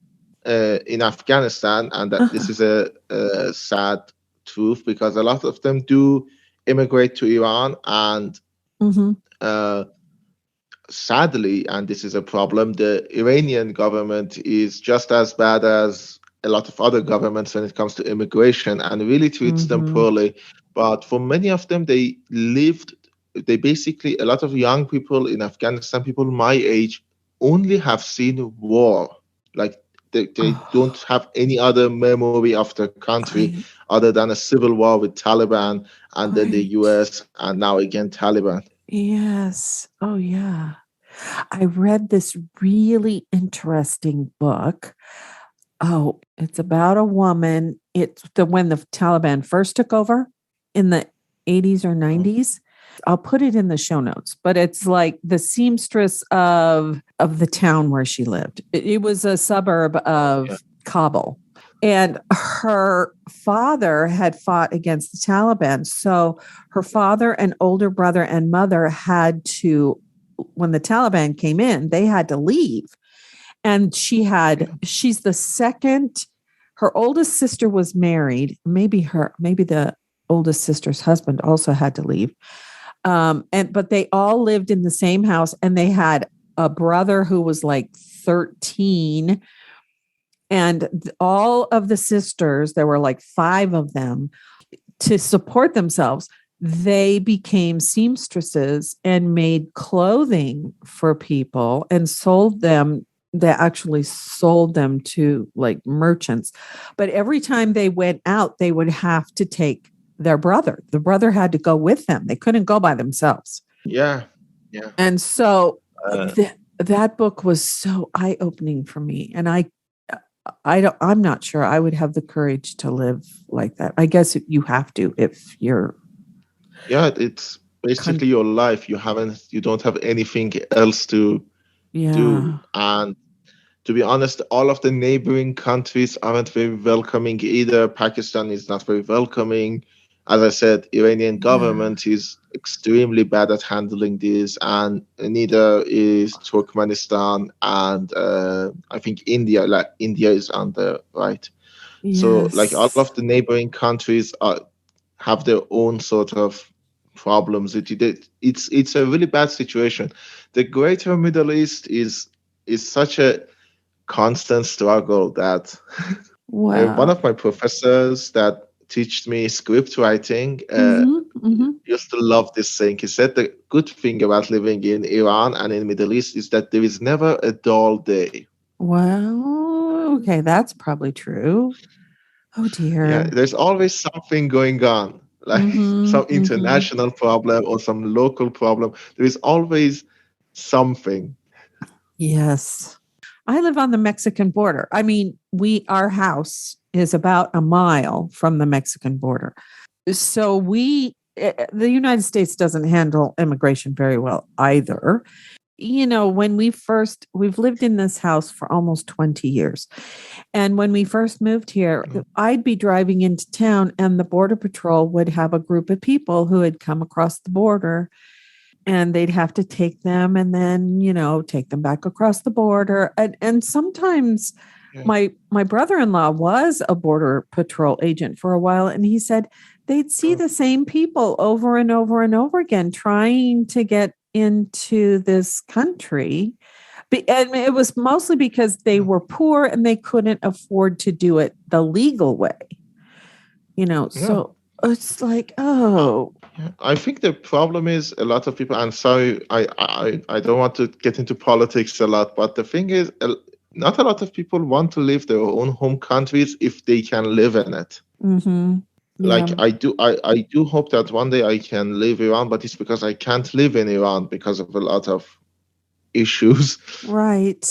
in Afghanistan, and that this is a sad truth, because a lot of them do immigrate to Iran, and sadly, and this is a problem, the Iranian government is just as bad as a lot of other governments when it comes to immigration, and really treats them poorly. But for many of them, a lot of young people in Afghanistan, people my age, only have seen war. Like they don't have any other memory of the country other than a civil war with Taliban, and then the US, and now again Taliban. Yes. Oh, yeah. I read this really interesting book. Oh, it's about a woman. It's when the Taliban first took over in the 80s or 90s. I'll put it in the show notes, but it's like the seamstress of the town where she lived. It was a suburb of Kabul. And her father had fought against the Taliban. So her father and older brother and mother had to, when the Taliban came in, they had to leave. And she's the second, her oldest sister was married. Maybe the oldest sister's husband also had to leave. But they all lived in the same house, and they had a brother who was like 13. And all of the sisters, there were like 5 of them, to support themselves, they became seamstresses and made clothing for people and sold them. They actually sold them to like merchants. But every time they went out, they would have to take their brother. The brother had to go with them. They couldn't go by themselves. Yeah. And so that book was so eye-opening for me. And I'm not sure I would have the courage to live like that. I guess you have to if you're. Yeah, it's basically your life. You don't have anything else to do. And to be honest, all of the neighboring countries aren't very welcoming either. Pakistan is not very welcoming. As I said, Iranian government is extremely bad at handling this, and neither is Turkmenistan, and I think India. Like India is on the right. So like all Yes. of the neighboring countries have their own sort of problems. It's a really bad situation. The Greater Middle East is such a constant struggle that one Wow. of my professors that teach me script writing Mm-hmm. Mm-hmm. used to love this saying. He said the good thing about living in Iran and in Middle East is that there is never a dull day. Well, okay, that's probably true. Oh Yeah, dear. there's always something going on, like Mm-hmm. some Mm-hmm. international problem or some local problem. There is always something. Yes. I live on the Mexican border. I mean, our house is about a mile from the Mexican border. So the United States doesn't handle immigration very well either. When we've lived in this house for almost 20 years. And when we first moved here, I'd be driving into town and the Border Patrol would have a group of people who had come across the border and they'd have to take them and then, take them back across the border. And sometimes Yeah. my brother-in-law was a Border Patrol agent for a while, and he said they'd see the same people over and over and over again trying to get into this country. And it was mostly because they were poor and they couldn't afford to do it the legal way. So it's like, oh. I think the problem is a lot of people. I'm sorry, I don't want to get into politics a lot, but the thing is, not a lot of people want to leave their own home countries if they can live in it. Mm-hmm. Yeah. Like I do hope that one day I can leave Iran, but it's because I can't live in Iran because of a lot of issues. Right.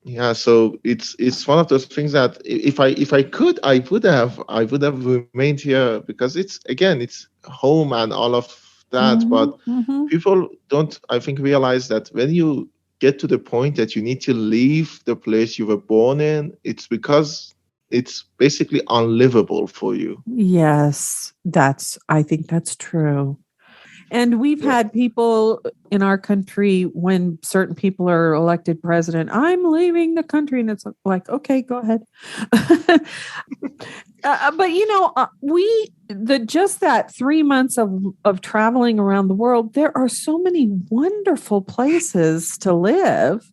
Yeah, so it's one of those things that if I could, I would have remained here because it's home and all of that. But Mm-hmm. people don't, I think, realize that when you get to the point that you need to leave the place you were born in, it's because it's basically unlivable for you. Yes, I think that's true. And we've Yeah. had people in our country when certain people are elected president, I'm leaving the country. And it's like, okay, go ahead. But just that 3 months of traveling around the world, there are so many wonderful places to live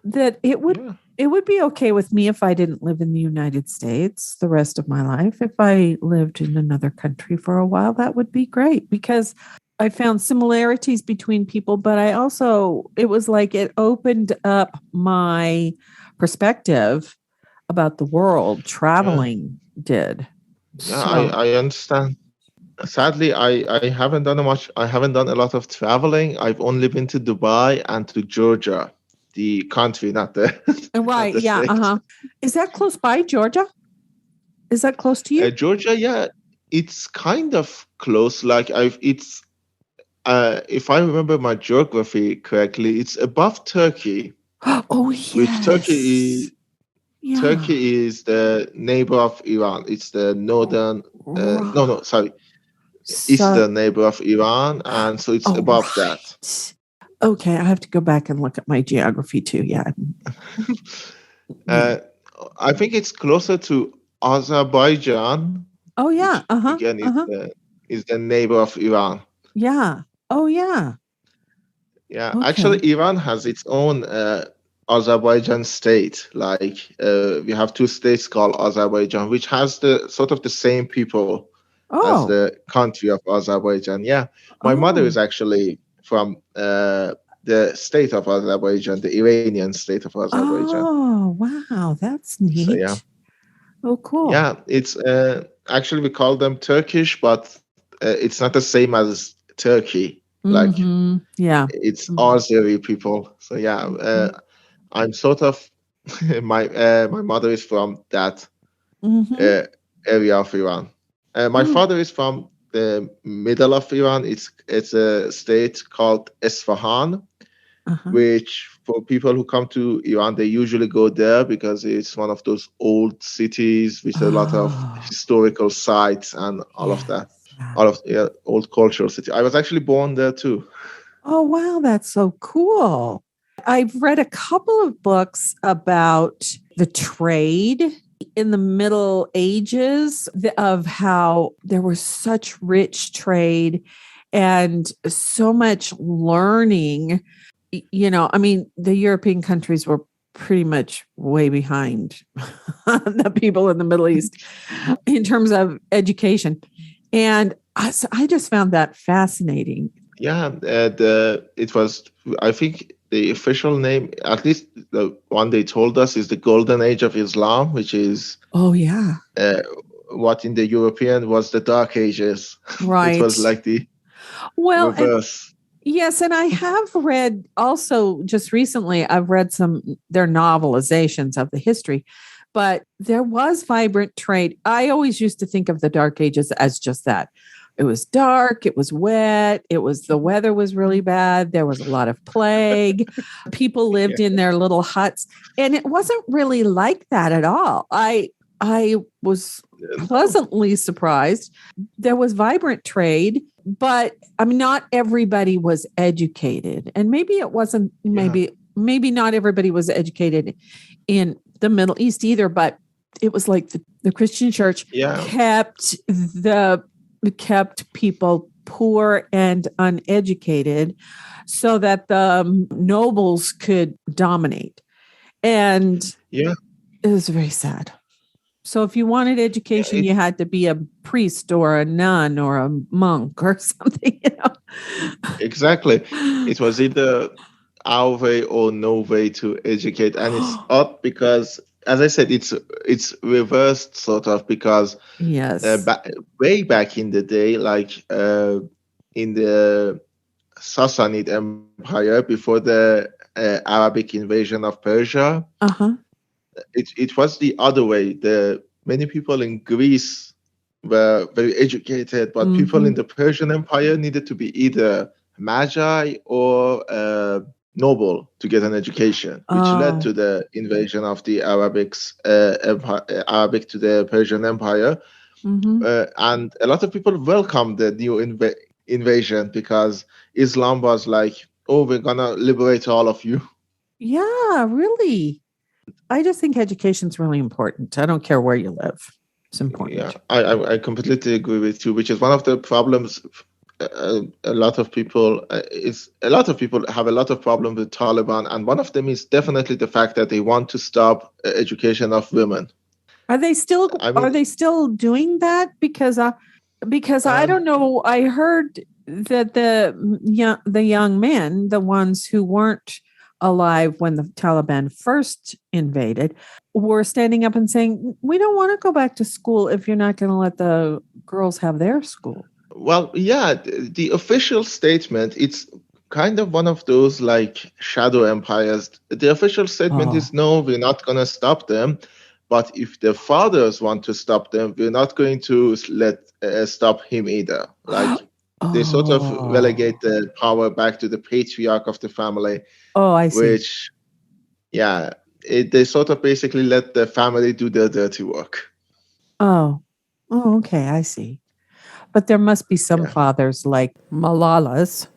that it would be okay with me if I didn't live in the United States the rest of my life. If I lived in another country for a while, that would be great because I found similarities between people, but it was like it opened up my perspective about the world. Traveling did. Yeah, So, I understand. Sadly, I haven't done much. I haven't done a lot of traveling. I've only been to Dubai and to Georgia, the country, not the not right. the Yeah. state. Uh-huh. Is that close by, Georgia? Is that close to you? Georgia, yeah, it's kind of close. Like it's if I remember my geography correctly, it's above Turkey, Oh, which yes. Yeah. Turkey is the neighbor of Iran. It's the northern, no, Right. sorry, So, eastern neighbor of Iran, and so it's oh, above that. right. Okay. I have to go back and look at my geography too. Yeah. Yeah. Uh, I think it's closer to Azerbaijan, Oh, yeah. which Uh-huh. again Uh-huh. is the neighbor of Iran. Yeah. Oh, yeah. Yeah, actually, Okay. Iran has its own Azerbaijan state. Like we have two states called Azerbaijan, which has the sort of the same people as Oh. the country of Azerbaijan. Yeah, my mother Oh. is actually from the state of Azerbaijan, the Iranian state of Azerbaijan. Oh, wow. That's So yeah. neat. Oh, cool. Yeah, it's actually we call them Turkish, but it's not the same as Turkey. Like Mm-hmm. Yeah. it's Mm-hmm. Azeri people. So yeah, I'm sort of my mother is from that Mm-hmm. uh, area of Iran. My Mm. father is from the middle of Iran. It's a state called Esfahan, Uh-huh. which for people who come to Iran, they usually go there because it's one of those old cities with a lot of Oh, historical sites and all of that, yes. Yeah. all of old cultural city. I was actually born there too. Oh, wow. That's so cool. I've read a couple of books about the trade in the Middle Ages of how there was such rich trade and so much learning. I mean, the European countries were pretty much way behind the people in the Middle East in terms of education. And I just found that fascinating. Yeah, it was, I think the official name, at least the one they told us, is the Golden Age of Islam, which is what in the European was the Dark Ages. Right. It was like the reverse. Yes, and I have read also just recently, I've read their novelizations of the history, but there was vibrant trade. I always used to think of the Dark Ages as just that. It was dark, it was wet, the weather was really bad, there was a lot of plague. People lived in their little huts, and it wasn't really like that at all. I was pleasantly surprised. There was vibrant trade, but I mean, not everybody was educated, and maybe it wasn't. Maybe not everybody was educated in the Middle East either. But it was like the Christian church kept people poor and uneducated, so that the nobles could dominate, and it was very sad. So if you wanted education, you had to be a priest or a nun or a monk or something, Exactly. It was either our way or no way to educate. And it's odd because, as I said, it's reversed sort of, because way back in the day, like in the Sassanid Empire, before the Arabic invasion of Persia, it was the other way. Many people in Greece were very educated, but people in the Persian Empire needed to be either magi or noble to get an education, which led to the invasion of the Arabic to the Persian Empire. And a lot of people welcomed the new invasion because Islam was like, oh, we're gonna liberate all of you. Yeah, really. I just think education is really important. I don't care where you live. It's important. Yeah, I completely agree with you, which is one of the problems. A lot of people have a lot of problems with Taliban, and one of them is definitely the fact that they want to stop education of women. Are they still doing that? Because I don't know. I heard that the young men, the ones who weren't alive when the Taliban first invaded, were standing up and saying, we don't want to go back to school if you're not going to let the girls have their school. Well, yeah, the official statement, it's kind of one of those like shadow empires. The official statement is, no, we're not going to stop them. But if the fathers want to stop them, we're not going to stop him either. Like they sort of relegate the power back to the patriarch of the family. Oh, I see. Which, they sort of basically let the family do their dirty work. Oh, okay, I see. But there must be some fathers like Malala's.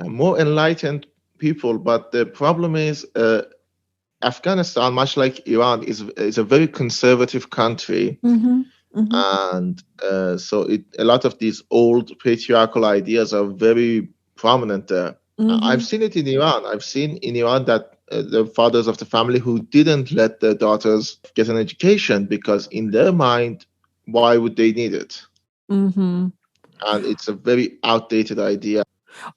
More enlightened people, but the problem is Afghanistan, much like Iran, is a very conservative country. And so a lot of these old patriarchal ideas are very prominent there. I've seen it in Iran. I've seen in Iran that the fathers of the family who didn't let their daughters get an education because in their mind, why would they need it? And it's a very outdated idea.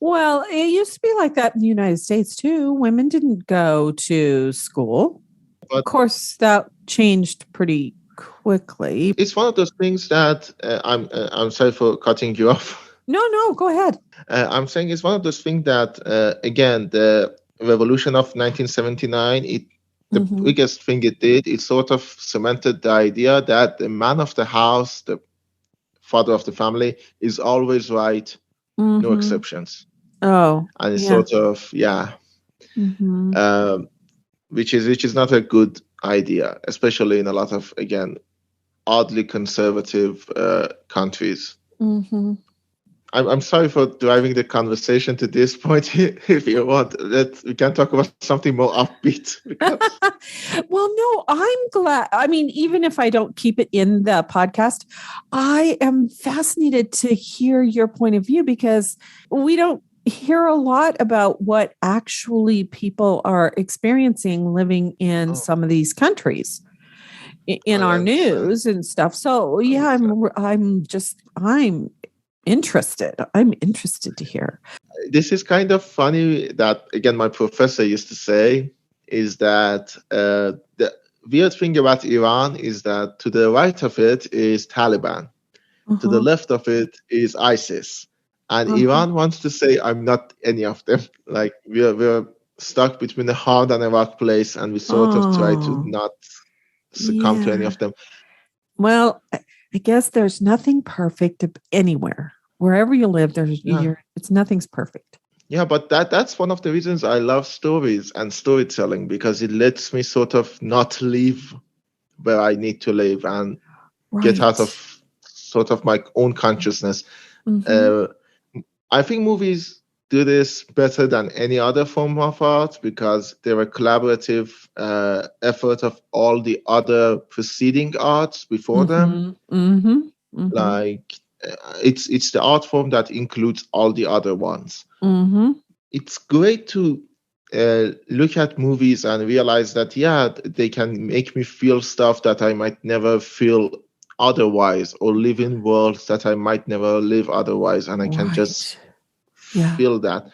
Well, it used to be like that in the United States too. Women didn't go to school. But of course, that changed pretty quickly. It's one of those things that I'm sorry for cutting you off. No, go ahead. I'm saying it's one of those things that, again, the revolution of 1979, the biggest thing it did, it sort of cemented the idea that the man of the house, the father of the family, is always right, no exceptions. Oh, and it's sort of which is not a good idea, especially in a lot of, again, oddly conservative countries. I'm sorry for driving the conversation to this point. If you want, we can talk about something more upbeat. Because Well, no, I'm glad. I mean, even if I don't keep it in the podcast, I am fascinated to hear your point of view because we don't hear a lot about what actually people are experiencing living in oh, some of these countries in I our understand. news and stuff. So, I yeah, understand. I'm interested. I'm interested to hear. This is kind of funny that again my professor used to say is that the weird thing about Iran is that to the right of it is Taliban, to the Uh-huh. left of it is ISIS, and Uh-huh. Iran wants to say I'm not any of them. Like we're stuck between a hard and a rock place, and we sort of try to Oh, not succumb to any yeah. of them. Well, I guess there's nothing perfect anywhere. Wherever you live, Yeah. it's nothing's perfect. Yeah, but that's one of the reasons I love stories and storytelling because it lets me sort of not live where I need to live and get out Right. of sort of my own consciousness. Mm-hmm. Uh, I think movies do this better than any other form of art because they're a collaborative effort of all the other preceding arts before them. Mm-hmm. Mm-hmm. Mm-hmm. Like it's the art form that includes all the other ones. Mm-hmm. It's great to look at movies and realize that yeah, they can make me feel stuff that I might never feel otherwise, or live in worlds that I might never live otherwise, and I can just Right. Yeah. feel that.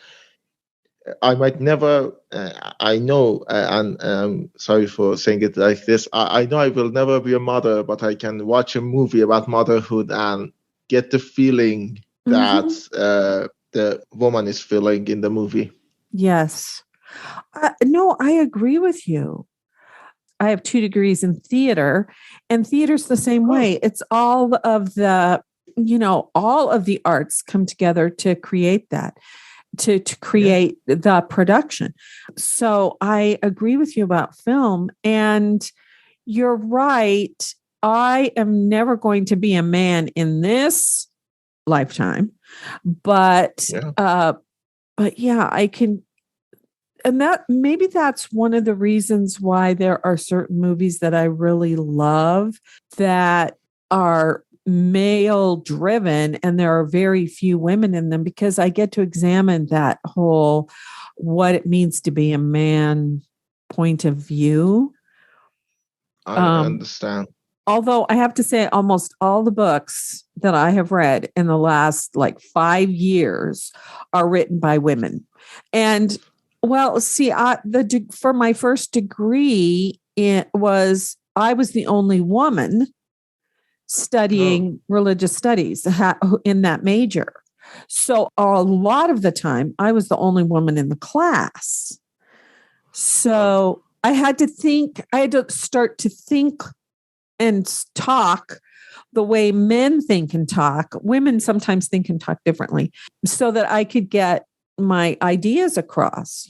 I might never. I know, and sorry for saying it like this. I know I will never be a mother, but I can watch a movie about motherhood and get the feeling that Mm-hmm. the woman is feeling in the movie. Yes. No, I agree with you. I have 2 degrees in theater, and theater's the same Oh, way. It's all of the arts come together to create that. To yeah. create the production. So I agree with you about film. And you're right. I am never going to be a man in this lifetime. But Yeah. but yeah, I can, and that maybe that's one of the reasons why there are certain movies that I really love that are male driven and there are very few women in them because I get to examine that whole what it means to be a man point of view. I Um, understand. although I have to say, almost all the books that I have read in the last like 5 years are written by women. And well, see, for my first degree, I was the only woman Oh, studying religious studies in that major. So a lot of the time, I was the only woman in the class. oh, So I had to start to think and talk the way men think and talk. Women sometimes think and talk differently so that I could get my ideas across.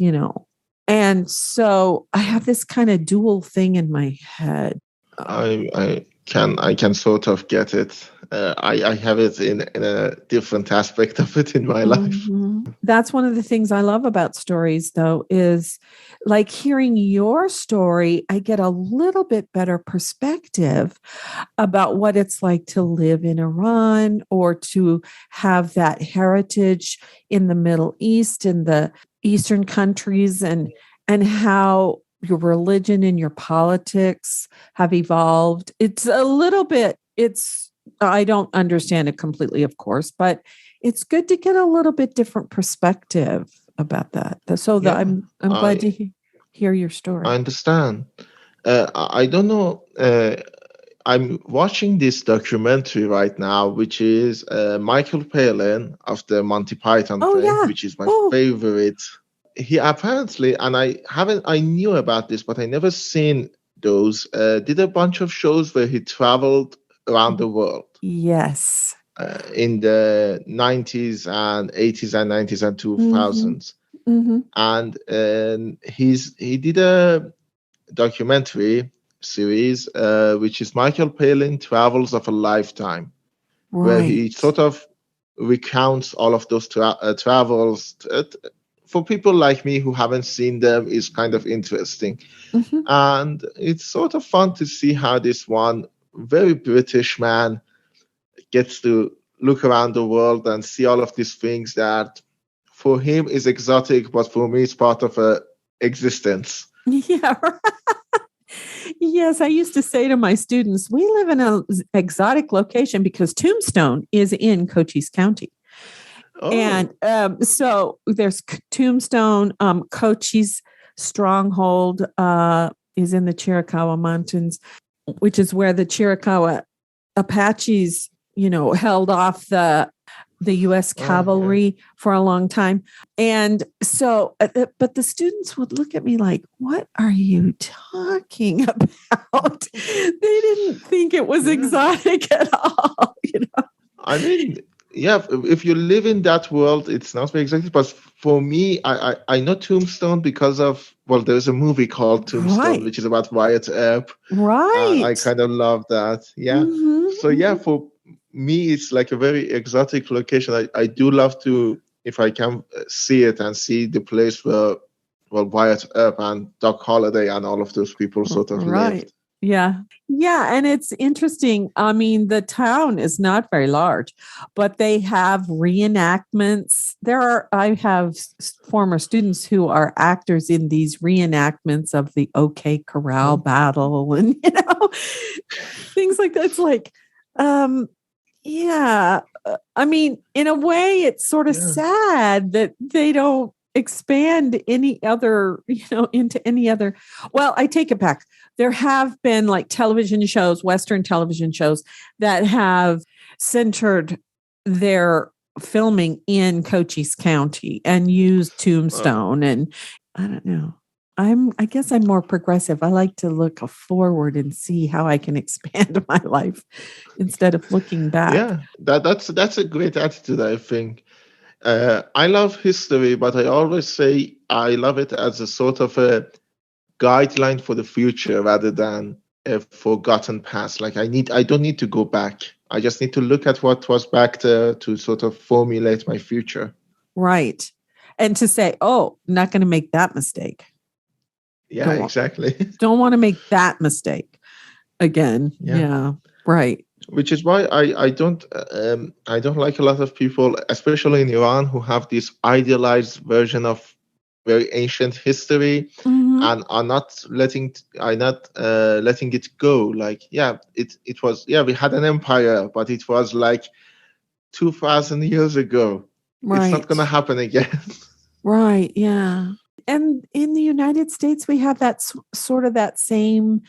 And so I have this kind of dual thing in my head. I can sort of get it. I have it in a different aspect of it in my life. That's one of the things I love about stories, though, is like hearing your story, I get a little bit better perspective about what it's like to live in Iran or to have that heritage in the Middle East and the Eastern countries and how your religion and your politics have evolved. It's a little bit, I don't understand it completely, of course, but it's good to get a little bit different perspective about that. So that Yeah, I'm glad I to hear your I story. understand. I don't know. I'm watching this documentary right now, which is Michael Palin of the Monty Python Oh fame, yeah. which is my Oh. favorite. He apparently, and I knew about this, but I never seen those. Did a bunch of shows where he traveled around the world Yes. in the 90s and 80s and 90s and Mm-hmm. 2000s, Mm-hmm. and he did a documentary series, which is Michael Palin Travels of a Lifetime, where he Right. sort of recounts all of those travels. For people like me who haven't seen them, is kind of interesting. Mm-hmm. And it's sort of fun to see how this one very British man gets to look around the world and see all of these things that for him is exotic, but for me it's part of a existence. Yeah. Yes, I used to say to my students, we live in an exotic location because Tombstone is in Cochise County. Oh. And so there's Tombstone, Cochise stronghold is in the Chiricahua Mountains, which is where the Chiricahua Apaches, held off the U.S. cavalry for a long time. And so, but the students would look at me like, what are you talking about? They didn't think it was exotic at all, I mean, yeah, if you live in that world, it's not very exotic. But for me, I know Tombstone because of, there's a movie called Tombstone, which is about Wyatt Earp. Right. I kind of love that. Yeah. Mm-hmm. So yeah, for me, it's like a very exotic location. I do love to, if I can see it and see the place where Wyatt Earp and Doc Holliday and all of those people sort of lived. Yeah. Yeah. And it's interesting. I mean, the town is not very large, but they have reenactments. I have former students who are actors in these reenactments of the OK Corral battle and, things like that. It's like, yeah. I mean, in a way, it's sort of sad that they don't expand any other, into any other. Well, I take it back. There have been like television shows, Western television shows that have centered their filming in Cochise County and used Tombstone. And I don't know. I guess I'm more progressive. I like to look forward and see how I can expand my life instead of looking back. Yeah, that's a great attitude, I think. I love history, but I always say I love it as a sort of a guideline for the future rather than a forgotten past. Like I don't need to go back. I just need to look at what was back there to sort of formulate my future. Right. And to say, oh, I'm not going to make that mistake. Yeah, exactly. Don't want to make that mistake again. Yeah. Right. Which is why I don't like a lot of people, especially in Iran, who have this idealized version of very ancient history and are not letting it go. Like, it was, we had an empire, but it was like 2,000 years ago. Right. It's not going to happen again. Right. Yeah. And in the United States, we have that sort of that same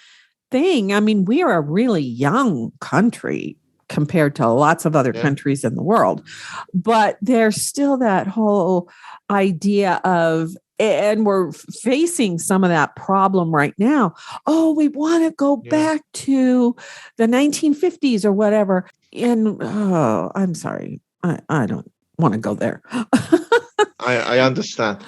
thing. I mean, we are a really young country compared to lots of other countries in the world, but there's still that whole idea of, and we're facing some of that problem right now. Oh, we want to go back to the 1950s or whatever. And I'm sorry, I don't want to go there. I understand.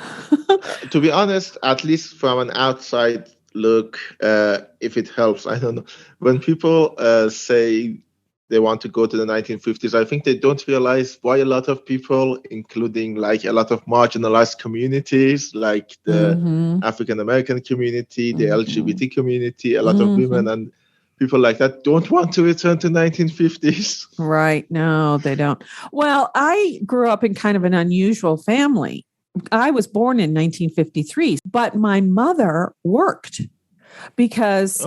To be honest, at least from an outside look, if it helps, I don't know. When people say they want to go to the 1950s, I think they don't realize why a lot of people, including like a lot of marginalized communities, like the African American community, the LGBT community, a lot of women and people like that don't want to return to 1950s. Right. No, they don't. Well, I grew up in kind of an unusual family. I was born in 1953, but my mother worked because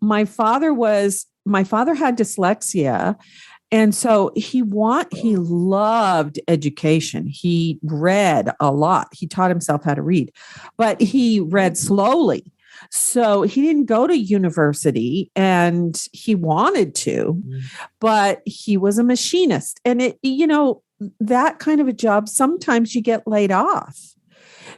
my father had dyslexia. And so he loved education. He read a lot. He taught himself how to read, but he read slowly. So he didn't go to university and he wanted to, but he was a machinist. And that kind of a job, sometimes you get laid off.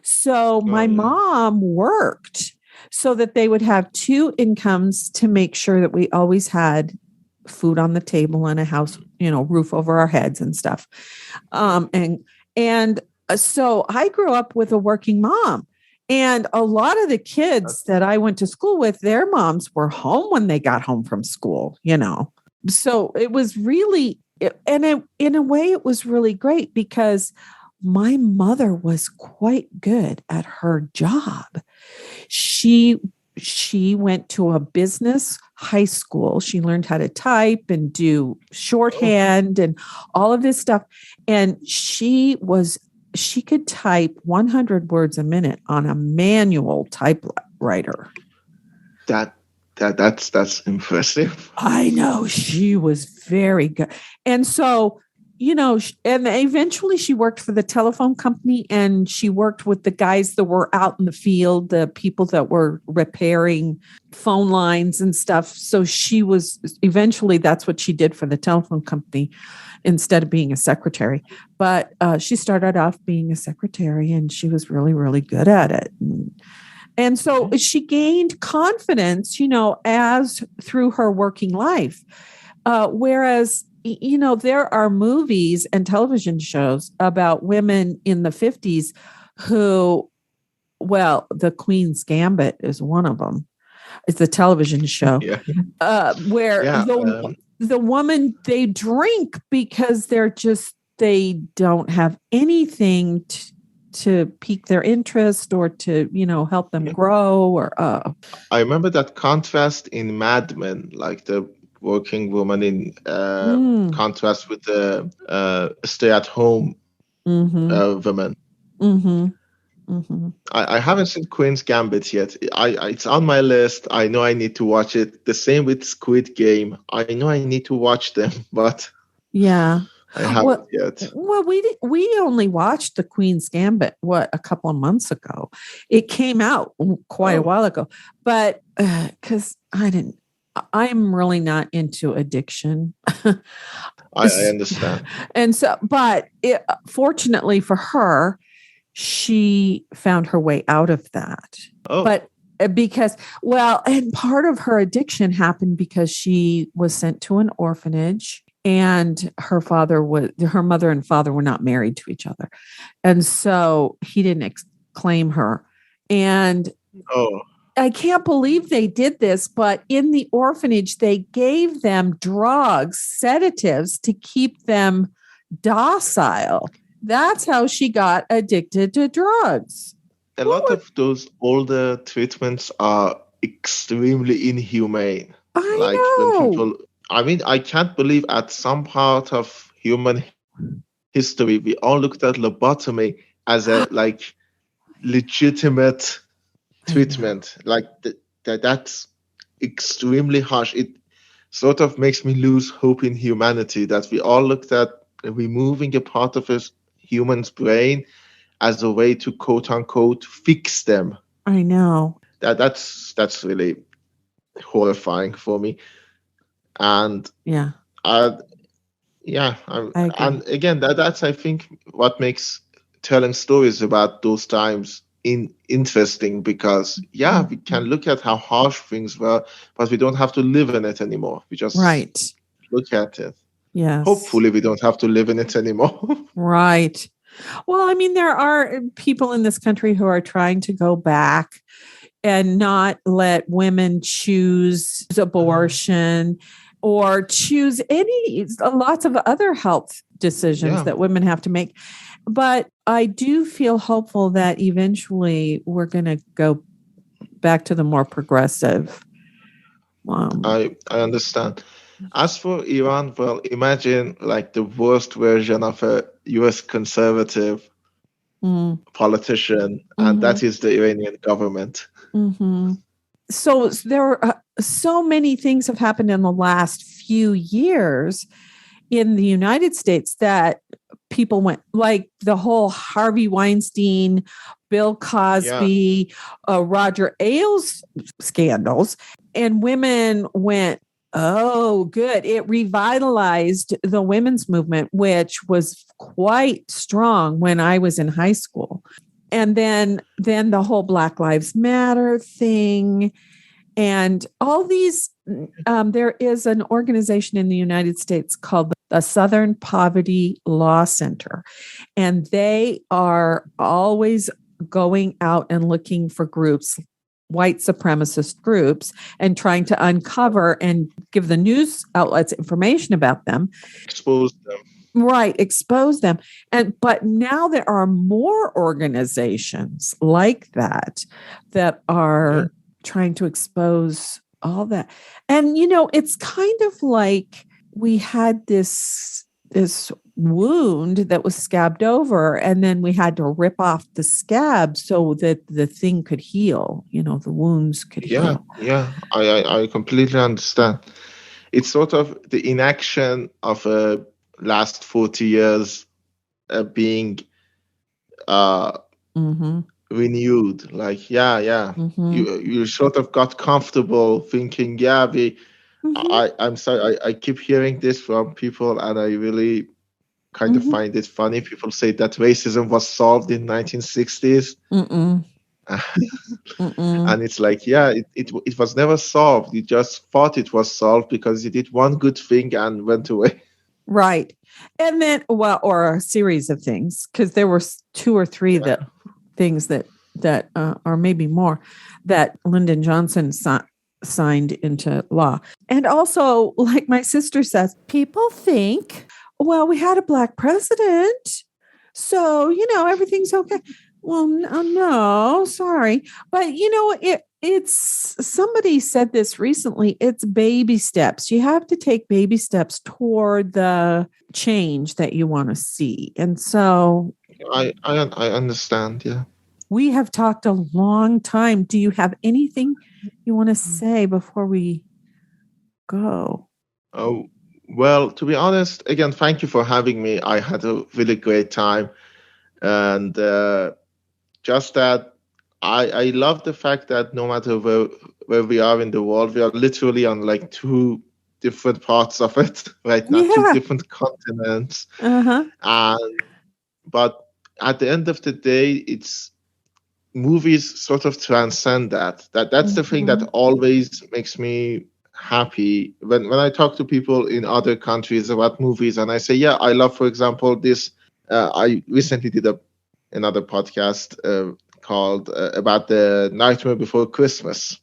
So my mom worked so that they would have two incomes to make sure that we always had food on the table and a house, roof over our heads and stuff. And so I grew up with a working mom. And a lot of the kids that I went to school with, their moms were home when they got home from school, So it was really in a way, it was really great because my mother was quite good at her job. She went to a business high school. She learned how to type and do shorthand and all of this stuff. And she could type 100 words a minute on a manual typewriter. That's impressive. I know, she was very good. And so, and eventually she worked for the telephone company, and she worked with the guys that were out in the field, the people that were repairing phone lines and stuff. So eventually that's what she did for the telephone company instead of being a secretary. But she started off being a secretary, and she was really, really good at it. And so she gained confidence, as through her working life. Whereas, there are movies and television shows about women in the 50s who, well, The Queen's Gambit is one of them. It's a television show where the woman, they drink because they don't have anything to pique their interest or to, help them grow or I remember that contrast in Mad Men, like the working woman in contrast with the stay-at-home woman. I haven't seen Queen's Gambit yet. It's on my list. I know I need to watch it. The same with Squid Game. I know I need to watch them, but I haven't yet. Well, we only watched The Queen's Gambit, a couple of months ago. It came out quite a while ago, but because I'm really not into addiction. I understand. And so, but fortunately for her, she found her way out of that. But because, and part of her addiction happened because she was sent to an orphanage. And her mother and father were not married to each other. And so he didn't claim her. And I can't believe they did this, but in the orphanage, they gave them drugs, sedatives to keep them docile. That's how she got addicted to drugs. A lot of those older treatments are extremely inhumane. I know. When people, I can't believe at some part of human history, we all looked at lobotomy as a legitimate treatment. That's extremely harsh. It sort of makes me lose hope in humanity that we all looked at removing a part of a human's brain as a way to quote unquote fix them. I know. That's really horrifying for me. And and again, that's I think what makes telling stories about those times interesting, because we can look at how harsh things were, but we don't have to live in it anymore. We just look at it. Yes. Hopefully we don't have to live in it anymore. Right. Well, there are people in this country who are trying to go back and not let women choose abortion or choose lots of other health decisions that women have to make. But I do feel hopeful that eventually we're going to go back to the more progressive. I understand. As for Iran, well, imagine the worst version of a U.S. conservative politician, and that is the Iranian government. So there are so many things have happened in the last few years in the United States that people went, like the whole Harvey Weinstein, Bill Cosby, Roger Ailes scandals, and women went, oh, good. It revitalized the women's movement, which was quite strong when I was in high school. And then the whole Black Lives Matter thing and all these, there is an organization in the United States called the Southern Poverty Law Center. And they are always going out and looking for groups white supremacist groups and trying to uncover and give the news outlets information about them. Expose them. Right, expose them. But now there are more organizations like that are trying to expose all that. And it's kind of like we had this wound that was scabbed over, and then we had to rip off the scab so that the thing could heal, the wounds could heal. Yeah, I completely understand. It's sort of the inaction of last 40 years being renewed. Like, Mm-hmm. you sort of got comfortable thinking, I'm sorry, I keep hearing this from people, and I really kind of find it funny. People say that racism was solved in 1960s. And it's like, it was never solved. You just thought it was solved because you did one good thing and went away. Right. And then, or a series of things, because there were 2 or 3 things that or maybe more, that Lyndon Johnson signed into law. And also, like my sister says, people think, well, we had a Black president, so, everything's okay. Well, no, sorry. But, it's somebody said this recently, it's baby steps. You have to take baby steps toward the change that you want to see. And so I understand, yeah. We have talked a long time. Do you have anything you want to say before we go? Oh, well, to be honest, again, thank you for having me. I had a really great time. And just that I love the fact that no matter where we are in the world, we are literally on like 2 different parts of it right now, 2 different continents. But at the end of the day, it's movies sort of transcend that. That's the thing that always makes me happy when I talk to people in other countries about movies, and I say, I love, for example, this. I recently did another podcast called about the Nightmare Before Christmas.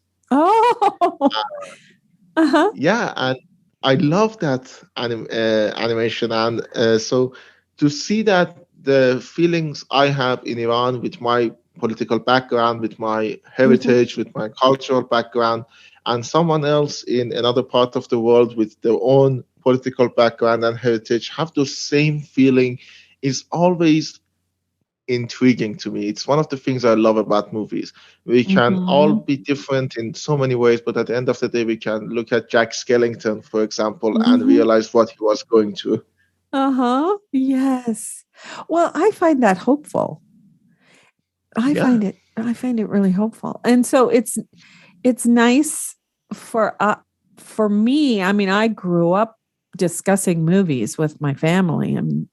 Yeah, and I love that animation, and so to see that the feelings I have in Iran with my political background, with my heritage, with my cultural background, and someone else in another part of the world with their own political background and heritage have the same feeling is always intriguing to me. It's one of the things I love about movies. We can all be different in so many ways, but at the end of the day, we can look at Jack Skellington, for example, and realize what he was going through. Yes. Well, I find that hopeful. I find it really hopeful. And so it's nice for me. I mean, I grew up discussing movies with my family, and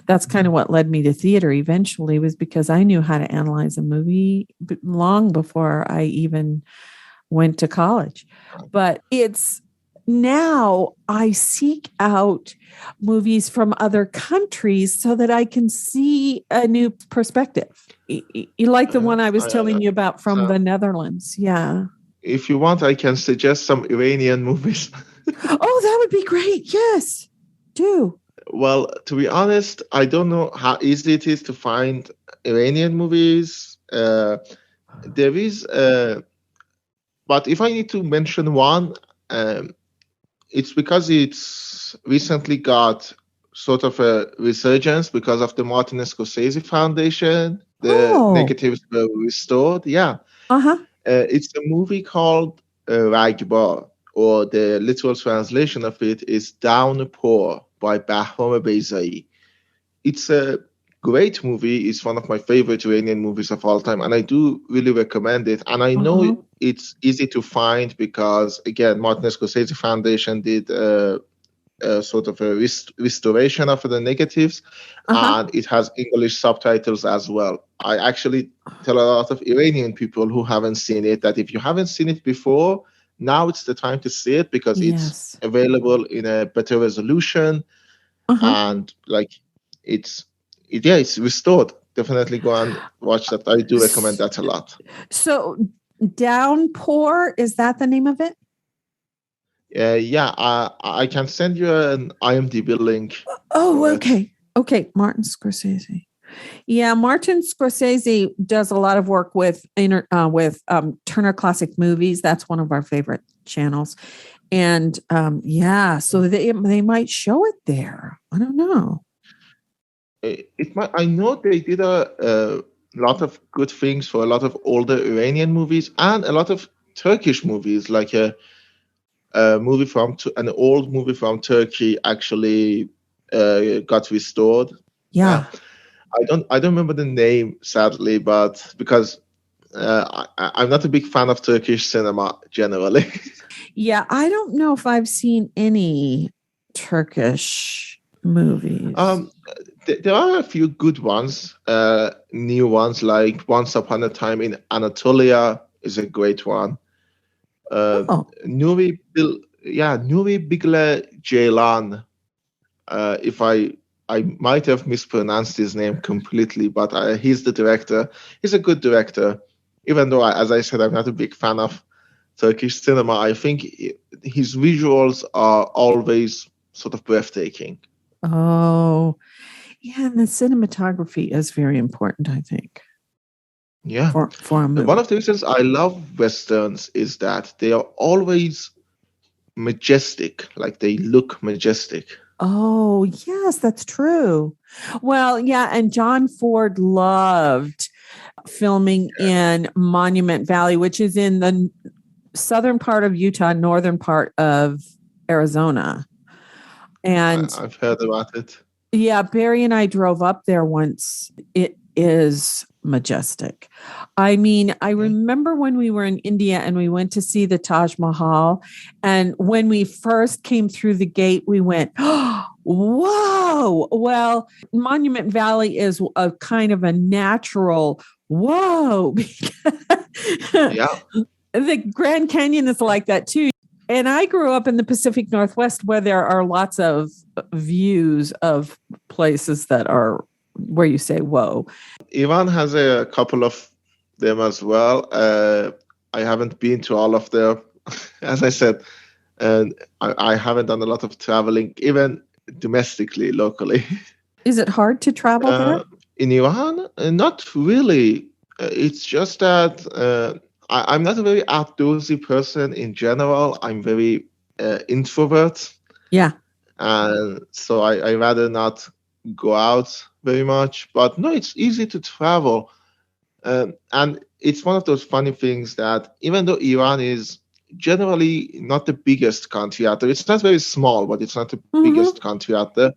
that's kind of what led me to theater eventually, was because I knew how to analyze a movie long before I even went to college. But it's now I seek out movies from other countries so that I can see a new perspective. You like the one I was telling you about from the Netherlands. Yeah. If you want, I can suggest some Iranian movies. Oh, that would be great. Yes, do. Well, to be honest, I don't know how easy it is to find Iranian movies. There is, but if I need to mention one, it's because it's recently got sort of a resurgence because of the Martin Scorsese Foundation. The negatives were restored. Yeah. It's a movie called Ragbar, or the literal translation of it is Downpour by Bahram Beyzai. It's a great movie. It's one of my favorite Iranian movies of all time, and I do really recommend it. And I know it's easy to find because, again, Martin Scorsese Foundation did sort of a restoration of the negatives, and it has English subtitles as well. I actually tell a lot of Iranian people who haven't seen it that if you haven't seen it before, now it's the time to see it because it's available in a better resolution, and like it's restored. Definitely go and watch that. I do recommend that a lot. So Downpour, is that the name of it? I can send you an IMDb link. Oh, okay. Okay, Martin Scorsese. Yeah, Martin Scorsese does a lot of work with Turner Classic Movies. That's one of our favorite channels. And so they might show it there. I don't know. It might. I know they did a lot of good things for a lot of older Iranian movies and a lot of Turkish movies, like an old movie from Turkey actually got restored. Yeah. I don't remember the name, sadly, but because I'm not a big fan of Turkish cinema generally. Yeah, I don't know if I've seen any Turkish movies. There are a few good ones, new ones, like Once Upon a Time in Anatolia is a great one. Nuri Bilge Ceylan. If I might have mispronounced his name completely, but he's the director. He's a good director, even though, as I said, I'm not a big fan of Turkish cinema. I think his visuals are always sort of breathtaking. Oh, yeah, and the cinematography is very important, I think. Yeah. For a movie. One of the reasons I love Westerns is that they are always majestic, like they look majestic. Oh, yes, that's true. Well, yeah, and John Ford loved filming in Monument Valley, which is in the southern part of Utah, northern part of Arizona. And I've heard about it. Yeah, Barry and I drove up there once. It is majestic. I mean, I remember when we were in India and we went to see the Taj Mahal. And when we first came through the gate, we went, oh, whoa. Well, Monument Valley is a kind of a natural whoa. Yeah. The Grand Canyon is like that too. And I grew up in the Pacific Northwest where there are lots of views of places that are where you say, whoa. Iran has a couple of them as well. I haven't been to all of them, as I said, and I haven't done a lot of traveling, even domestically, locally. Is it hard to travel there? In Iran? Not really. It's just that I'm not a very outdoorsy person in general. I'm very introvert. Yeah. And so I rather not go out very much. But no, it's easy to travel. And it's one of those funny things that even though Iran is generally not the biggest country out there, it's not very small, but it's not the biggest country out there.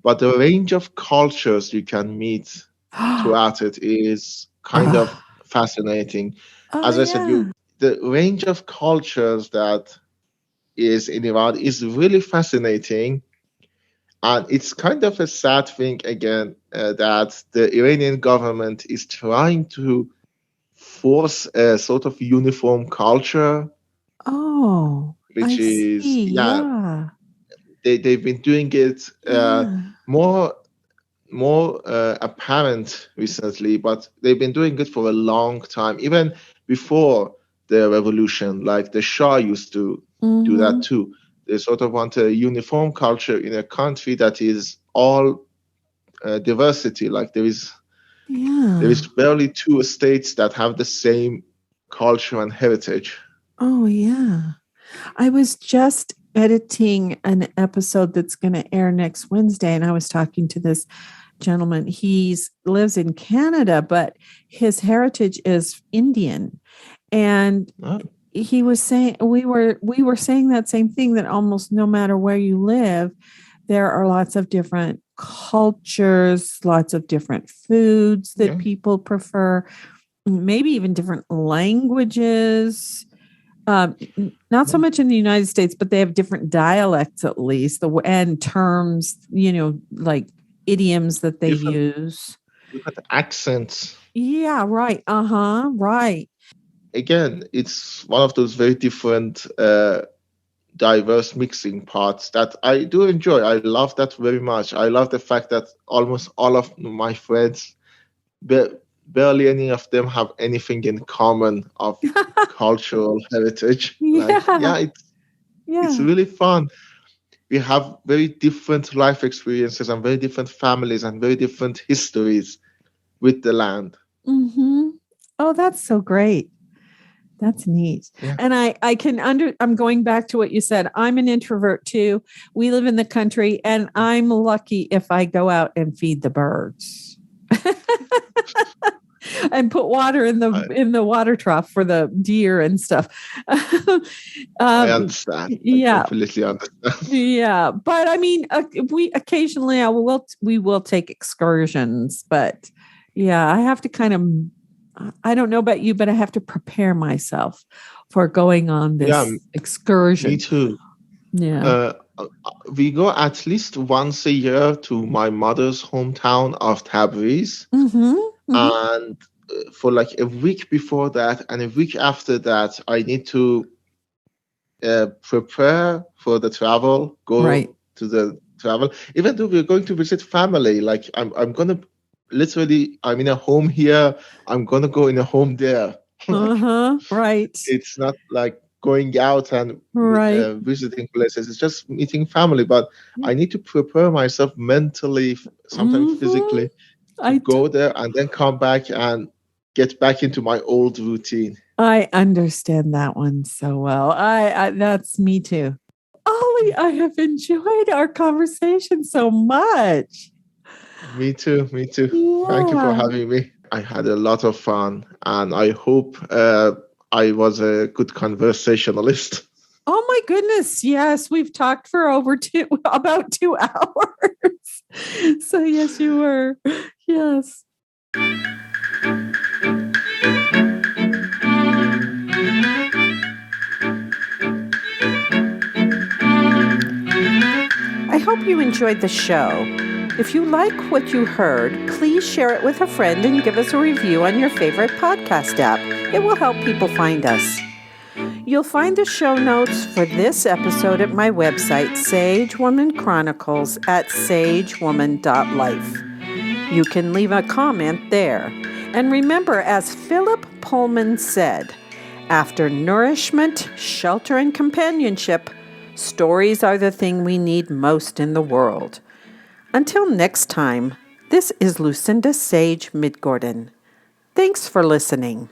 But the range of cultures you can meet throughout it is kind of fascinating. As I said, the range of cultures that is in Iran is really fascinating. And it's kind of a sad thing, again, that the Iranian government is trying to force a sort of uniform culture. Oh, which they've been doing it more apparent recently, but they've been doing it for a long time, even before the revolution. Like the Shah used to do that too. They sort of want a uniform culture in a country that is all diversity. Like there is barely two states that have the same culture and heritage. Oh, yeah. I was just editing an episode that's going to air next Wednesday, and I was talking to this gentleman. He lives in Canada, but his heritage is Indian. And he was saying, we were saying that same thing, that almost no matter where you live, there are lots of different cultures, lots of different foods that people prefer, maybe even different languages. Not so much in the United States, but they have different dialects, at least, and terms, like idioms that they use. Different accents. Yeah, right. Right. Again, it's one of those very different, diverse mixing parts that I do enjoy. I love that very much. I love the fact that almost all of my friends, barely any of them have anything in common of cultural heritage. Like, Yeah. yeah, it's Yeah. really fun. We have very different life experiences and very different families and very different histories with the land. Mm-hmm. Oh, that's so great. That's neat. Yeah. And I'm going back to what you said. I'm an introvert too. We live in the country and I'm lucky if I go out and feed the birds. And put water in the water trough for the deer and stuff. I um, understand. I yeah, completely understand. yeah. But I mean, we occasionally we will take excursions, but yeah, I have to kind of. I don't know about you, but I have to prepare myself for going on Yeah, this me excursion. too. Yeah. We go at least once a year to my mother's hometown of Tabriz, Mm-hmm. Mm-hmm. and for like a week before that and a week after that, I need to prepare for the travel, Right. go to the travel. Even though we're going to visit family, like I'm gonna literally, I'm in a home here, I'm gonna go in a home there. Like, Uh-huh. Right. it's not like going out and Right. visiting places. It's just meeting family. But I need to prepare myself mentally, sometimes Mm-hmm. physically, to I go there and then come back and get back into my old routine. I understand that one so well. I that's me too. Ollie, I have enjoyed our conversation so much. Me too. Me too. Thank you for Yeah. having me. I had a lot of fun, and I hope I was a good conversationalist. Oh my goodness. Yes, we've talked for over about 2 hours. So yes, you were. Yes. I hope you enjoyed the show. If you like what you heard, please share it with a friend and give us a review on your favorite podcast app. It will help people find us. You'll find the show notes for this episode at my website, Sage Woman Chronicles at sagewoman.life. You can leave a comment there. And remember, as Philip Pullman said, after nourishment, shelter, and companionship, stories are the thing we need most in the world. Until next time, this is Lucinda Sage-Midgorden. Thanks for listening.